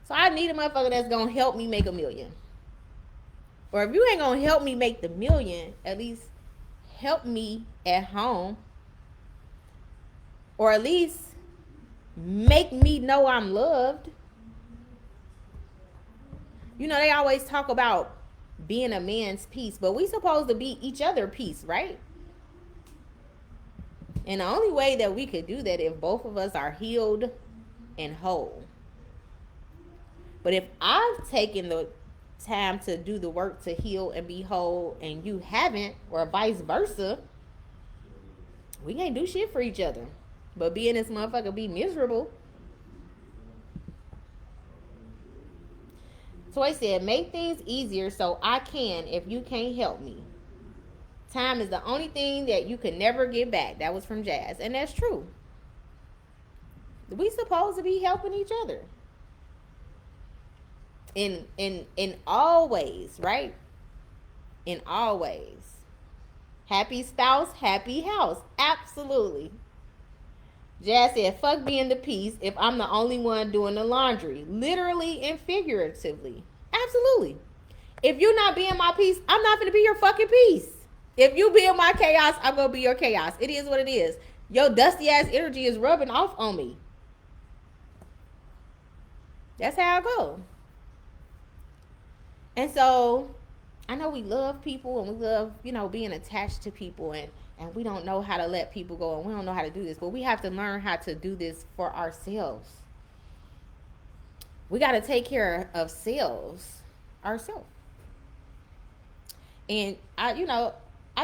So I need a motherfucker that's going to help me make $1 million. Or if you ain't going to help me make the $1 million, at least help me at home. Or at least make me know I'm loved. You know, they always talk about being a man's piece, but we supposed to be each other piece, right? And the only way that we could do that if both of us are healed and whole. But if I've taken the time to do the work to heal and be whole and you haven't, or vice versa, we can't do shit for each other. But being this motherfucker be miserable. Toy said, make things easier so I can if you can't help me. Time is the only thing that you can never get back. That was from Jazz. And that's true. We supposed to be helping each other. In all ways, right? In all ways. Happy spouse, happy house. Absolutely. Jazz said, fuck being the piece if I'm the only one doing the laundry. Literally and figuratively. Absolutely. If you're not being my piece, I'm not going to be your fucking piece. If you be in my chaos, I'm going to be your chaos. It is what it is. Your dusty ass energy is rubbing off on me. That's how I go. And so, I know we love people and we love, being attached to people and we don't know how to let people go and we don't know how to do this, but we have to learn how to do this for ourselves. We got to take care of ourselves. And I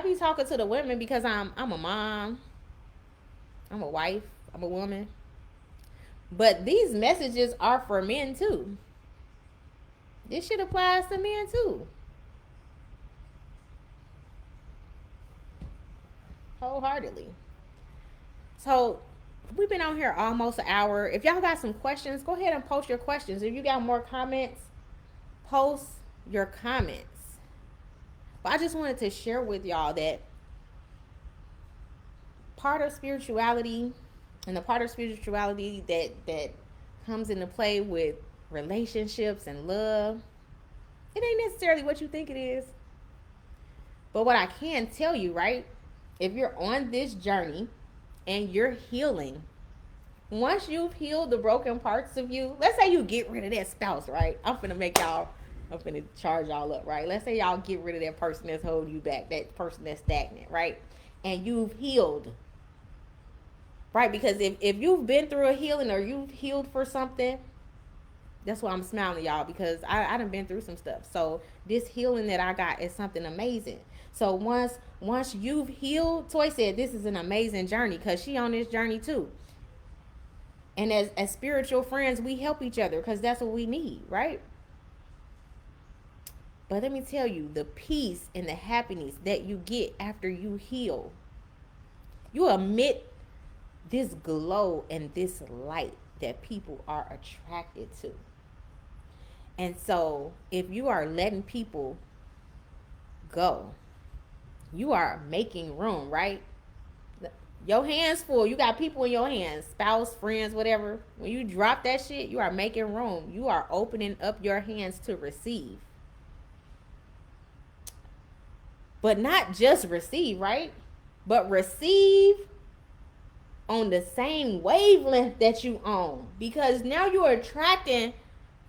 be talking to the women because I'm a mom, I'm a wife, I'm a woman. But these messages are for men too. This shit applies to men too. Wholeheartedly. So we've been on here almost an hour. If y'all got some questions, go ahead and post your questions. If you got more comments, post your comments. But I just wanted to share with y'all that part of spirituality and the part of spirituality that comes into play with relationships and love, it ain't necessarily what you think it is. But what I can tell you, right? If you're on this journey and you're healing, once you've healed the broken parts of you, let's say you get rid of that spouse, right? I'm finna charge y'all up, right? Let's say y'all get rid of that person that's holding you back, that person that's stagnant, right? And you've healed, right? Because if you've been through a healing or you've healed for something, that's why I'm smiling, y'all, because I done been through some stuff. So this healing that I got is something amazing. So once you've healed, Toy said this is an amazing journey because she on this journey too. And as spiritual friends, we help each other because that's what we need, right? But let me tell you, the peace and the happiness that you get after you heal You emit this glow and this light that people are attracted to. And so if you are letting people go, you are making room, right? Your hands full. You got people in your hands, spouse, friends, whatever. When you drop that shit, you are making room. You are opening up your hands to receive. But not just receive, right? But receive on the same wavelength that you own. Because now you are attracting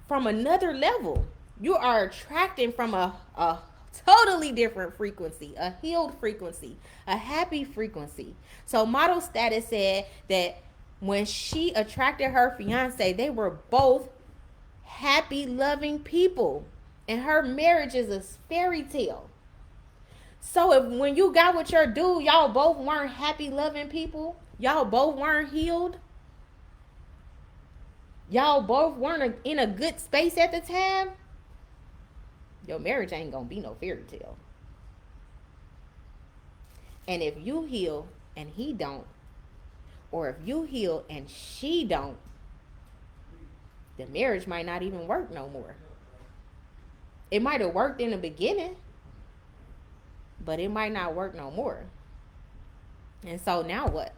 from another level. You are attracting from a totally different frequency, a healed frequency, a happy frequency. So Model Status said that when she attracted her fiance, they were both happy, loving people. And her marriage is a fairy tale. So if when you got with your dude, y'all both weren't happy, loving people, y'all both weren't healed, y'all both weren't in a good space at the time, your marriage ain't gonna be no fairy tale. And if you heal and he don't, or if you heal and she don't, the marriage might not even work no more. It might have worked in the beginning, but it might not work no more. And so now what?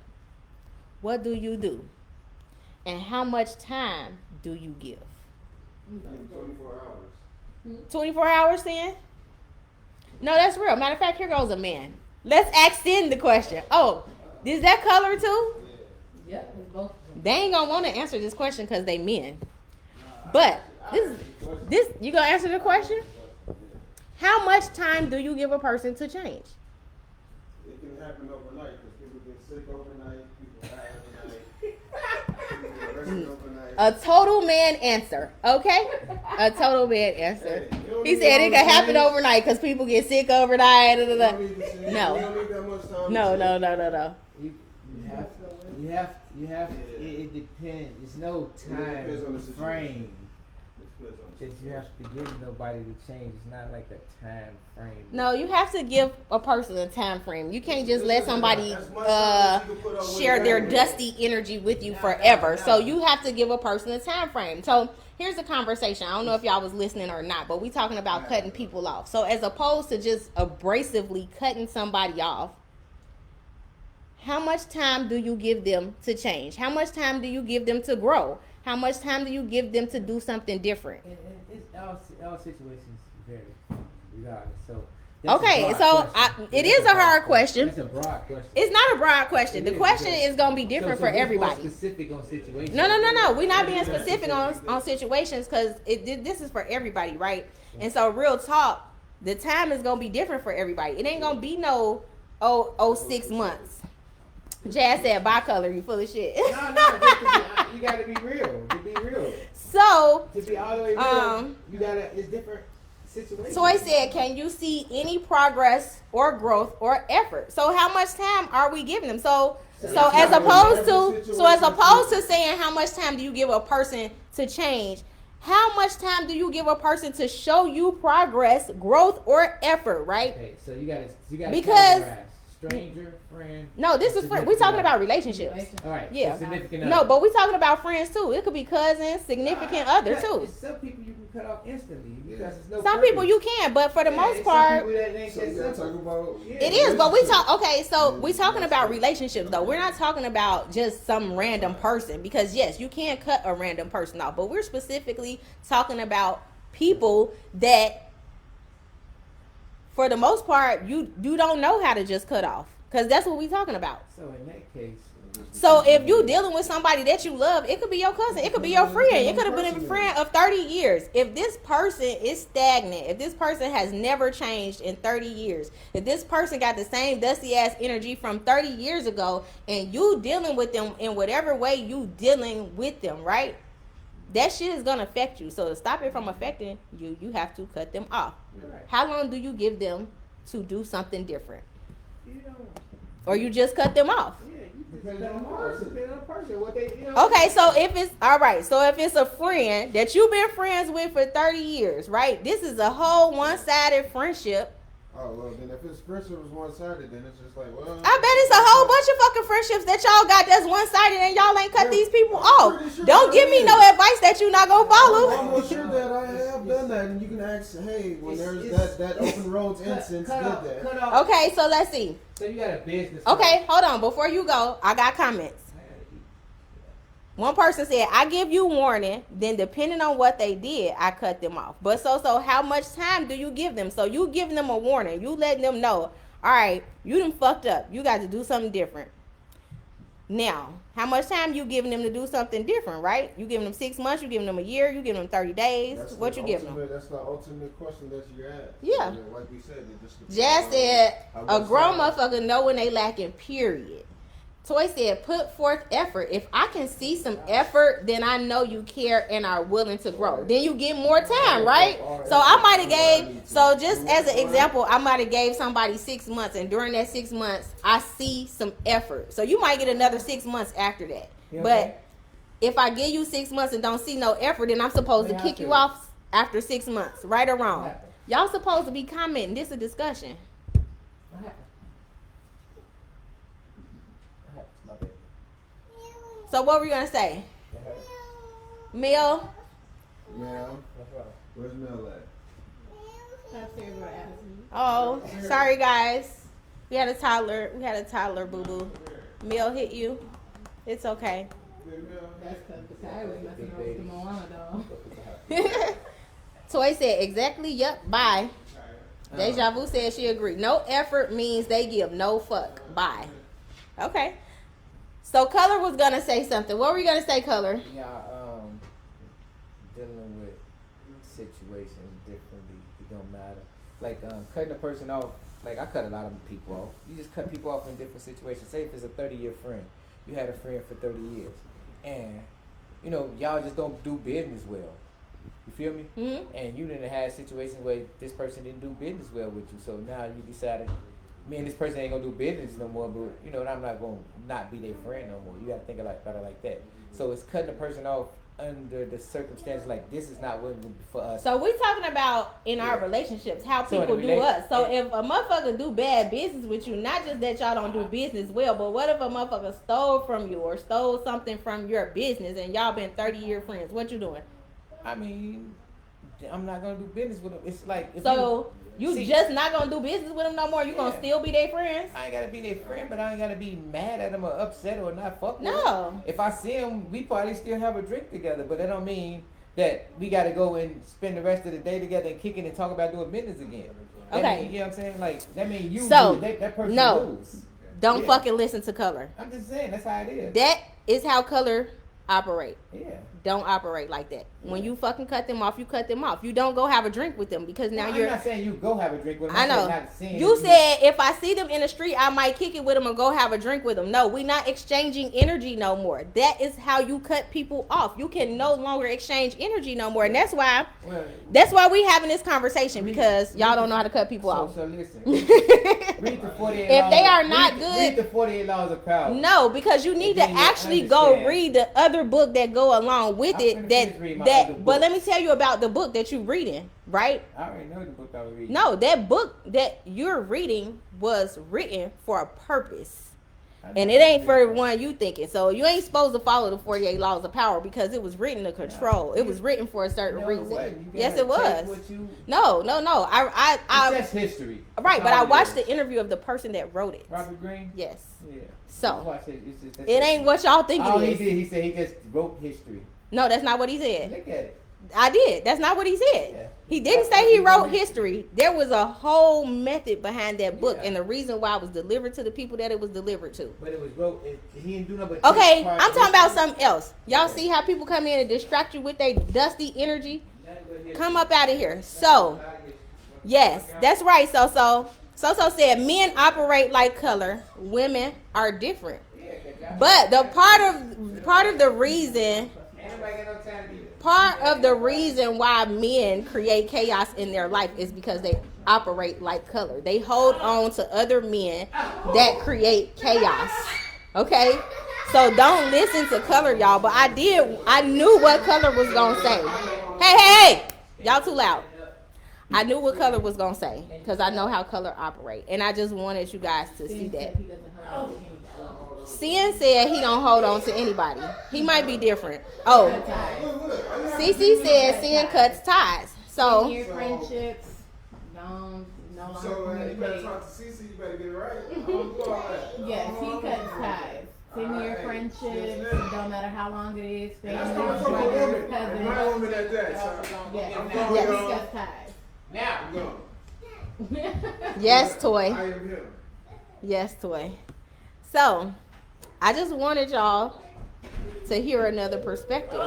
What do you do? And how much time do you give? 24 hours. 24 hours, then? No, that's real. Matter of fact, here goes a man. Let's ask Sin the question. Oh, is that color too? Yeah, both. They ain't gonna want to answer this question because they men. But this, you gonna answer the question? How much time do you give a person to change? It can happen overnight because people get sick overnight, people die overnight, people get arrested overnight. A total man answer, okay? A total man answer. He said it can happen overnight because people get sick overnight. You No. don't need that much time. No. You have. It depends. There's no time frame that you have to give nobody to change. It's not like a time frame. No, you have to give a person a time frame. You can't just let somebody share their dusty energy with you forever. So you have to give a person a time frame. So here's the conversation. I don't know if y'all was listening or not, but we talking about cutting people off. So as opposed to just abrasively cutting somebody off, how much time do you give them to change? How much time do you give them to grow? How much time do you give them to do something different? And it's all situations vary, regardless. So Okay, so it is a hard question. It's a broad question. It's not a broad question. The question is going to be different for everybody. Specific on situations. No. We're not being specific on situations because this is for everybody, right? And so real talk, the time is going to be different for everybody. It ain't going to be no 6 months. Jazz said bi-color, you full of shit. No, you gotta be real. To be real. So, to be all the way real, you gotta, it's different situations. Toy said, can you see any progress or growth or effort? So how much time are we giving them? So as opposed to saying how much time do you give a person to change, how much time do you give a person to show you progress, growth, or effort, right? Okay, so you gotta because categorize. Stranger, friend. No, this is friend. We're talking about relationships. All right. Yeah. So significant No, other. but we're talking about friends too. It could be cousins, significant other too. Some people you can cut off instantly because it's no. Some people you can, but for the most part, So you gotta talk about it is. But we talk. Okay, so we're talking about relationships though. We're not talking about just some random person because yes, you can cut a random person off, but we're specifically talking about people that, for the most part, you don't know how to just cut off. Because that's what we're talking about. So in that case. So if you dealing with somebody that you love, it could be your cousin. It could be your friend. It could have been a friend of 30 years. If this person is stagnant, if this person has never changed in 30 years, if this person got the same dusty ass energy from 30 years ago and you dealing with them in whatever way you dealing with them, right? That shit is going to affect you. So to stop it from affecting you, you have to cut them off. Right. How long do you give them to do something different? You know. Or you just cut them off? Yeah, you just cut them off. Depending on the person. What they, you know. Okay, so if it's all right, so if it's a friend that you've been friends with for 30 years, right? This is a whole one-sided friendship. Oh, well, then if his friendship was one-sided, then it's just like, well. I bet it's a whole bunch of fucking friendships that y'all got that's one-sided and y'all ain't cut these people off. Sure Don't give me no advice that you not gonna I'm follow. almost sure that I have done that, and you can ask, hey, when there's that open roads instance, did that. Cut off. Okay, so let's see. So you got a business. Okay, hold on. Before you go, I got comments. One person said, I give you warning, then depending on what they did, I cut them off. But so how much time do you give them? So you giving them a warning. You letting them know, all right, you done fucked up. You got to do something different. Now, how much time you giving them to do something different, right? You giving them 6 months, you giving them a year, you giving them 30 days. What you giving them? That's the ultimate question that you ask. Yeah. And like we said, it just depends Jazz on said, how a much grown time. motherfucker know when they lacking, period. Toy said, put forth effort. If I can see some effort, then I know you care and are willing to grow. Then you get more time, right? So I might have gave, so just as an example, I might have gave somebody 6 months, and during that 6 months, I see some effort. So you might get another 6 months after that. But if I give you 6 months and don't see no effort, then I'm supposed to kick you off after 6 months, right or wrong? Y'all supposed to be commenting. This is a discussion. So what were you gonna say? Mel? Yeah. Where's Mel at? Oh, sorry guys. We had a toddler, boo boo. Mel hit you. It's okay. That's because the guy was messing around with Moana, though. Toy said exactly. Yep. Bye. Deja Vu said she agreed. No effort means they give no fuck. Bye. Okay. So Color was gonna say something. What were you gonna say, Color? Y'all dealing with situations differently. It don't matter. Like cutting a person off. Like I cut a lot of people off. You just cut people off in different situations. Say if it's a 30-year friend, you had a friend for 30 years, and you know y'all just don't do business well. You feel me? Mm-hmm. And you didn't have situations where this person didn't do business well with you. So now you decided, me and this person ain't gonna do business no more. But you know, I'm not gonna not be their friend no more. You gotta think about it like that. So it's cutting a person off under the circumstances like this is not what for us. So we talking about in our relationships how So in people a do us. So if a motherfucker do bad business with you, not just that y'all don't do business well, but what if a motherfucker stole from you or stole something from your business and y'all been 30-year friends? What you doing? I mean, I'm not gonna do business with them. It's like if So you see, just not gonna do business with them no more? You gonna Yeah. still be their friends? I ain't gotta be their friend, but I ain't gotta be mad at them or upset or not fuck with them. No. If I see them, we probably still have a drink together, but that don't mean that we gotta go and spend the rest of the day together and kick it and talk about doing business again. That Okay. mean, you know what I'm saying? Like that means you So, lose. That person no. lose. Don't Yeah. fucking listen to Color. I'm just saying that's how it is. That is how Color operate. Yeah. Don't operate like that. When you fucking cut them off, you cut them off. You don't go have a drink with them because now No, you're. I'm not saying you go have a drink with them. I I'm saying know. not saying You that said if I see them in the street, I might kick it with them or go have a drink with them. No, we not exchanging energy no more. That is how you cut people off. You can no longer exchange energy no more, and that's why we having this conversation because y'all don't know how to cut people off. So listen. Read the 48 If laws they of- are not read good- the 48 laws of power. No, because you need to then you actually go understand. read the other book that go along with I'm it. finna That finish reading my other but books. let me tell you about the book that you reading, right? I already know the book I was reading. No, that book that you're reading was written for a purpose. And it ain't for one you thinking. So you ain't supposed to follow the 48 laws of power because it was written to control. It was written for a certain No, reason. it wasn't. You Yes, gotta it was. take what you- No. I It's just history. right, That's but I all it watched is. the interview of the person that wrote it. Robert Greene? Yes. Yeah. So Watch it. It's just, that's it ain't what y'all think all it he is. did, he said he just wrote history. No, that's not what he said. Look at it. I did. That's not what he said. Yeah. He didn't say he wrote history. There was a whole method behind that book, Yeah. and the reason why it was delivered to the people that it was delivered to. But it was wrote. He didn't do nothing. Okay, I'm talking about something else. Y'all see how people come in and distract you with their dusty energy? Come up out of here. So, yes, that's right. So said men operate like Color. Women are different. But the part of the reason why men create chaos in their life is because they operate like Color. They hold on to other men that create chaos. Okay? So don't listen to Color, y'all. But I knew what Color was gonna say. Hey! Y'all too loud. I knew what color was gonna say because I know how color operate, and I just wanted you guys to see that. He doesn't hold on to anybody. Sin said he don't hold on to anybody. He might be different. Oh, CC said Sin cuts ties. So 10-year friendships, no longer So you better communicate. talk to CC, you better get it right. I don't do all that. Yes, he cuts ties. 10-year friendships, don't matter how long it is, That's family, coming from a brothers, woman. My cousins. woman at that, so Yes, I'm he going, cuts ties. Now. I'm going. yes, I Toy. am him. Yes, Toy. So I just wanted y'all to hear another perspective,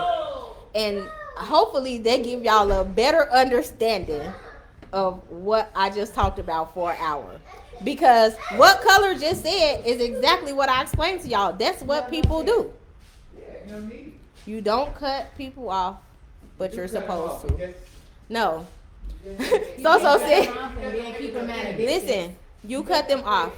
and hopefully they give y'all a better understanding of what I just talked about for an hour. Because what Color just said is exactly what I explained to y'all. That's what people do. You don't cut people off, but you're supposed to. No. So said. Listen, you cut them off.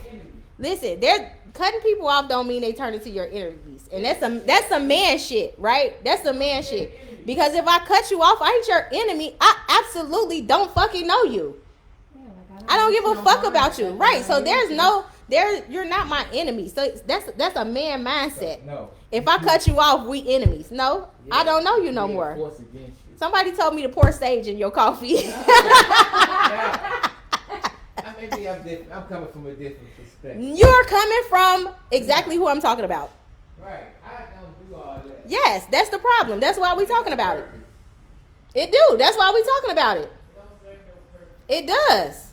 Listen, they're cutting people off don't mean they turn into your enemies. And that's some man shit, right? That's some man shit. Because if I cut you off, I ain't your enemy. I absolutely don't fucking know you. I don't give a fuck about you. Right. So you're not my enemy. So that's a man mindset. No. If I cut you off, we enemies. No, I don't know you no more. Force against you. Somebody told me to pour sage in your coffee. Maybe I'm different. I'm coming from a different perspective. You're coming from exactly who I'm talking about. Right. I don't do all that. Yes, that's the problem. That's why we talking about it. It do. That's why we talking about it. It does.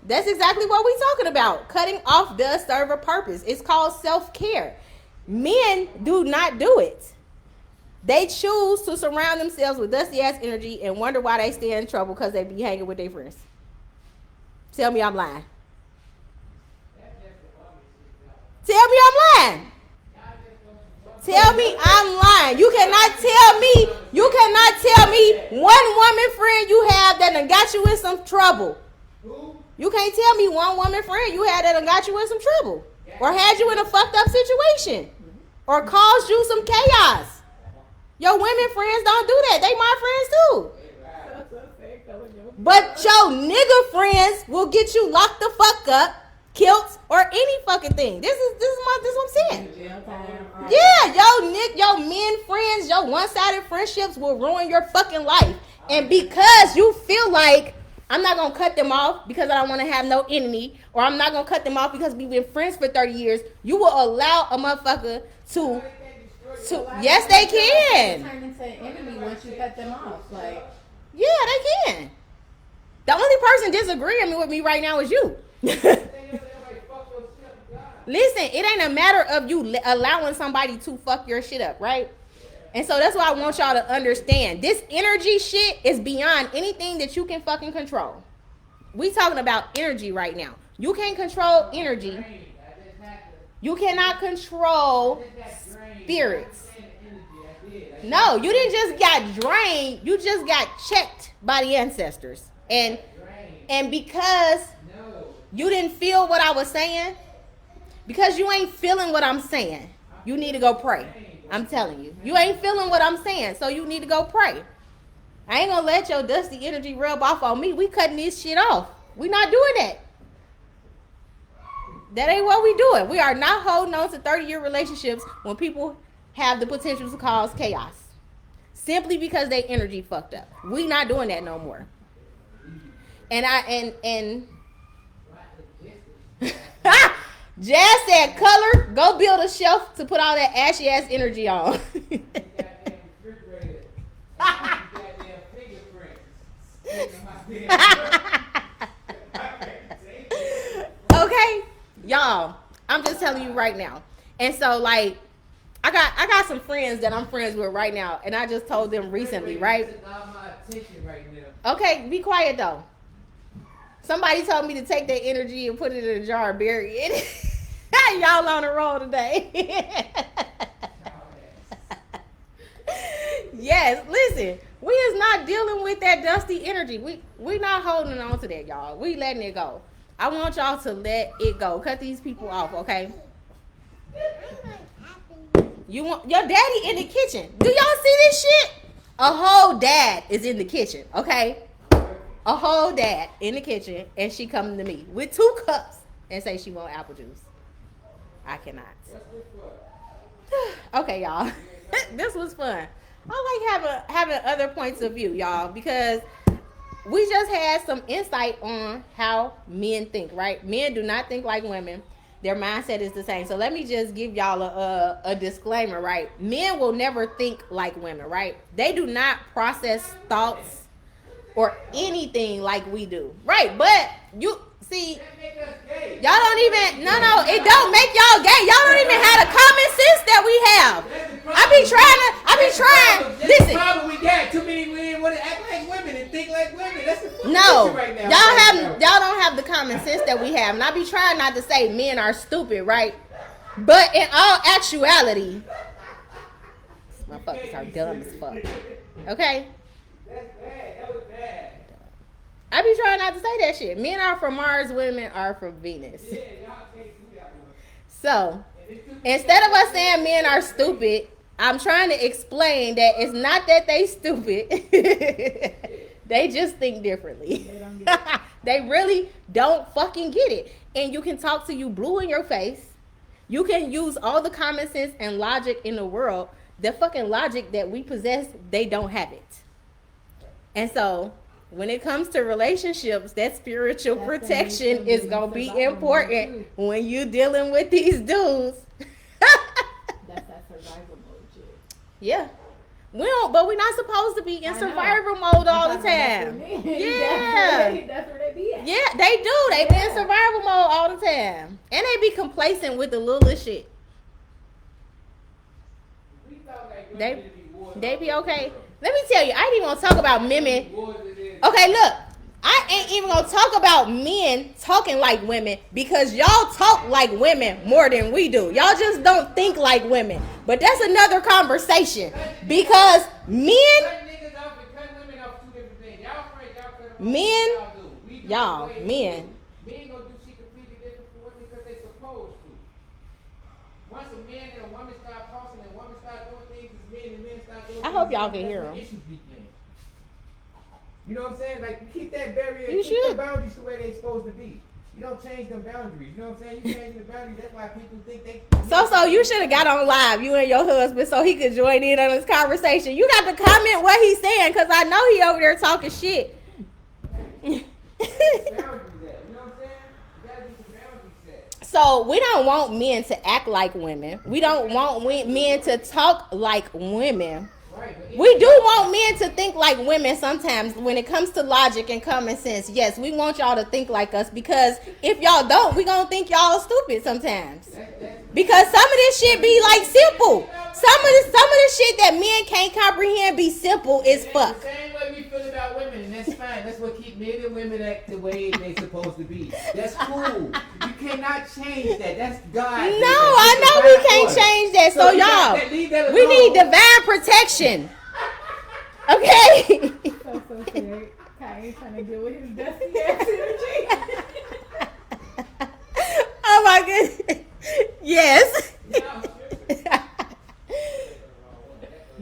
That's exactly what we talking about. Cutting off does serve a purpose. It's called self-care. Men do not do it. They choose to surround themselves with dusty ass energy and wonder why they stay in trouble because they be hanging with their friends. Tell me I'm lying. Tell me I'm lying. Tell me I'm lying. You cannot tell me one woman friend you have that done got you in some trouble. You can't tell me one woman friend you had that done got you in some trouble. Or had you in a fucked up situation. Or caused you some chaos. Your women friends don't do that. They my friends too. But your nigga friends will get you locked the fuck up, killed, or any fucking thing. This is what I'm saying. Yeah, your men friends, your one-sided friendships will ruin your fucking life. And because you feel like I'm not gonna cut them off because I don't want to have no enemy, or I'm not gonna cut them off because we've been friends for 30 years, you will allow a motherfucker to yes, they can. Turn into an enemy once you cut them off. Like, yeah, they can. The only person disagreeing with me right now is you. Listen, it ain't a matter of you allowing somebody to fuck your shit up, right? And so that's why I want y'all to understand. This energy shit is beyond anything that you can fucking control. We talking about energy right now. You can't control energy. You cannot control spirits. No, you didn't just got drained. You just got checked by the ancestors. And because you didn't feel what I was saying, because you ain't feeling what I'm saying, you need to go pray. I'm telling you. You ain't feeling what I'm saying, so you need to go pray. I ain't gonna let your dusty energy rub off on me. We cutting this shit off. We not doing that. That ain't what we doing. We are not holding on to 30-year relationships when people have the potential to cause chaos. Simply because they energy fucked up. We not doing that no more. And Jazz said, Color, go build a shelf to put all that ashy ass energy on. Okay, y'all, I'm just telling you right now. And so, like, I got some friends that I'm friends with right now, and I just told them recently, right? Okay, be quiet though. Somebody told me to take that energy and put it in a jar and bury it. Y'all on the roll today. Yes, listen, we is not dealing with that dusty energy. We not holding on to that, y'all. We letting it go. I want y'all to let it go. Cut these people off, okay? You want your daddy in the kitchen. Do y'all see this shit? A whole dad is in the kitchen, okay? a whole dad in the kitchen, and she come to me with 2 cups and say she want apple juice. I cannot. Okay, y'all. This was fun. I like having other points of view, y'all, because we just had some insight on how men think, right? Men do not think like women. Their mindset is the same. So let me just give y'all a disclaimer, right? Men will never think like women, right? They do not process thoughts or anything like we do, right? But you see, y'all don't even, no, it don't make y'all gay. Y'all don't even have the common sense that we have. I be trying, That's listen. the problem we got. Too many men want to act like women and think like women. That's the No, issue right now. y'all don't have the common sense that we have. And I be trying not to say men are stupid, right? But in all actuality, motherfuckers are dumb as fuck. Okay? That's bad. That was bad. I be trying not to say that shit. Men are from Mars, women are from Venus. Yeah, y'all can't do that one. So, instead of us saying men are stupid, I'm trying to explain that it's not that they stupid. They just think differently. They don't get it. They really don't fucking get it. And you can talk to you blue in your face. You can use all the common sense and logic in the world. The fucking logic that we possess, they don't have it. And so, when it comes to relationships, that spiritual That's protection when is you going to be survival mode, important too. when you dealing with these dudes. That's that survival mode shit. Yeah. We don't, but we're not supposed to be in I know. survival mode all the That's time. what they mean. Yeah. That's where they be at. Yeah, they do. They be in Yeah. survival mode all the time. And they be complacent with the littlest shit. We thought like They- women would be wars They all be over okay. the world. Let me tell you, I ain't even gonna talk about women. Wars it is. Okay, look. I ain't even gonna talk about men talking like women because y'all talk like women more than we do. Y'all just don't think like women. But that's another conversation. Because men, Cut niggas off and cut women off 2 different things. Y'all afraid y'all cut them off. Men, Y'all do. We do y'all, the way men. Men gonna do shit completely different for women because they supposed to. Once a man and a woman start tossing and a woman start doing things as men and men start doing I hope things, y'all can that's hear when 'em. issues begin. You know what I'm saying? Like, keep that barrier, You keep should. the boundaries the way they supposed to be. You don't change them boundaries. You know what I'm saying? You change the boundaries, that's why people think they... So you should have got on live, you and your husband, so he could join in on this conversation. You got to comment what he's saying, because I know he over there talking shit. boundaries at. You know what I'm saying? You gotta get some boundaries set. So we don't want men to act like women. We don't want men to talk like women. Right, but We do want men to think like women sometimes when it comes to logic and common sense. Yes, we want y'all to think like us because if y'all don't, we gonna think y'all stupid sometimes. Because some of this shit be like simple. Some of the shit that men can't comprehend be simple as fuck. The same way we feel about women, and that's fine. That's what keep men and women act the way they supposed to be. That's cool. You cannot change that. That's God. No, I know we can't change that. So you got y'all, that- leave that we need alone. divine protection. Okay. So sad. Kai ain't trying to deal with his dusty ass energy. Oh my goodness. Yes.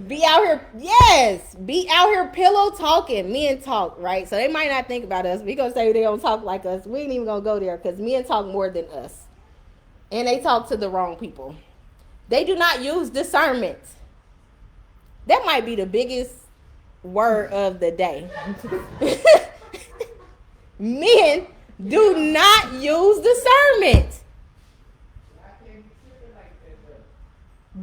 Be out here, yes. Be out here pillow talking. Men talk, right? So they might not think about us. We gonna say they don't talk like us. We ain't even gonna go there because men talk more than us, and they talk to the wrong people. They do not use discernment. That might be the biggest word of the day. Men do not use discernment.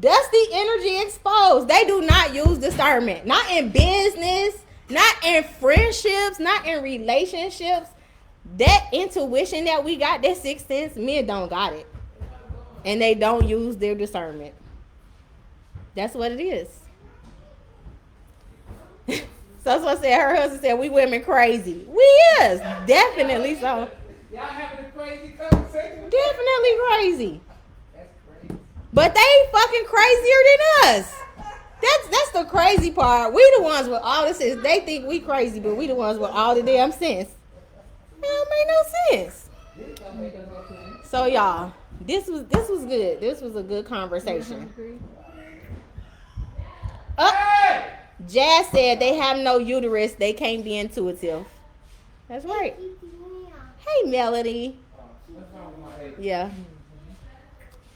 Dusty energy exposed. They do not use discernment. Not in business, not in friendships, not in relationships. That intuition that we got, that sixth sense, men don't got it. And they don't use their discernment. That's what it is. So that's what I said. Her husband said, we women crazy. We is. Definitely so. Y'all having a crazy conversation? Definitely crazy. That's crazy. But they fucking crazier than us. That's the crazy part. We the ones with all the sense. They think we crazy, but we the ones with all the damn sense. It don't make no sense. So y'all, this was good. This was a good conversation. Oh, Jazz said they have no uterus. They can't be intuitive. That's right. Hey, Melody. What's wrong with my baby? Yeah.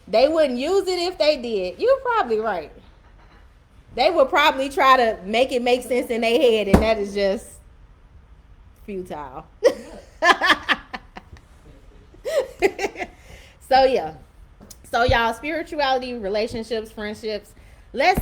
They wouldn't use it if they did. You're probably right. They would probably try to make it make sense in their head, and that is just futile. So yeah. So y'all, spirituality, relationships, friendships, let's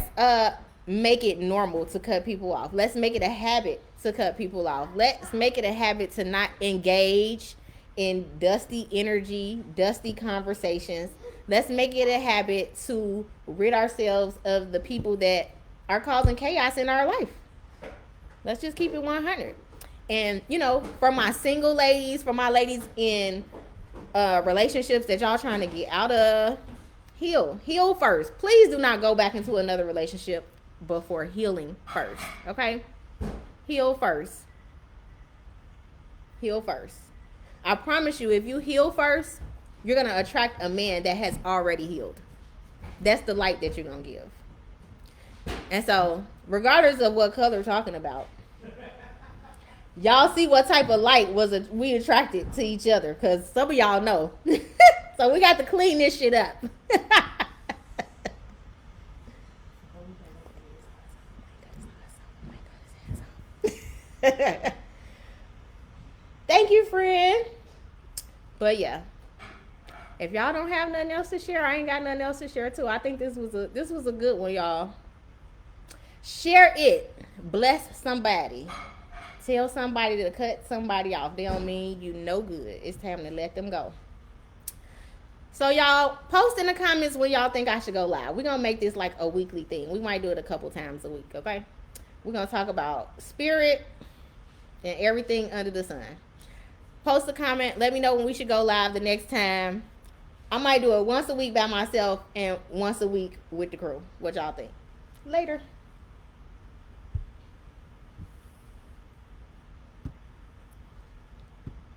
make it normal to cut people off. Let's make it a habit to cut people off. Let's make it a habit to not engage in dusty energy, dusty conversations. Let's make it a habit to rid ourselves of the people that are causing chaos in our life. Let's just keep it 100. And, you know, for my single ladies, for my ladies in relationships that y'all trying to get out of, heal first. Please do not go back into another relationship before healing first. Okay? Heal first. Heal first. I promise you, if you heal first, you're going to attract a man that has already healed. That's the light that you're going to give. And so, regardless of what color we're talking about, y'all see what type of light we attracted to each other, because some of y'all know. So we got to clean this shit up. Thank you, friend. But yeah, if y'all don't have nothing else to share, I ain't got nothing else to share too. I think this was a good one, y'all. Share it. Bless somebody. Tell somebody to cut somebody off. They don't mean you no good. It's time to let them go. So y'all, post in the comments when y'all think I should go live. We're gonna make this like a weekly thing. We might do it a couple times a week, okay? We're gonna talk about spirit and everything under the sun. Post a comment. Let me know when we should go live the next time. I might do it once a week by myself and once a week with the crew. What y'all think? Later.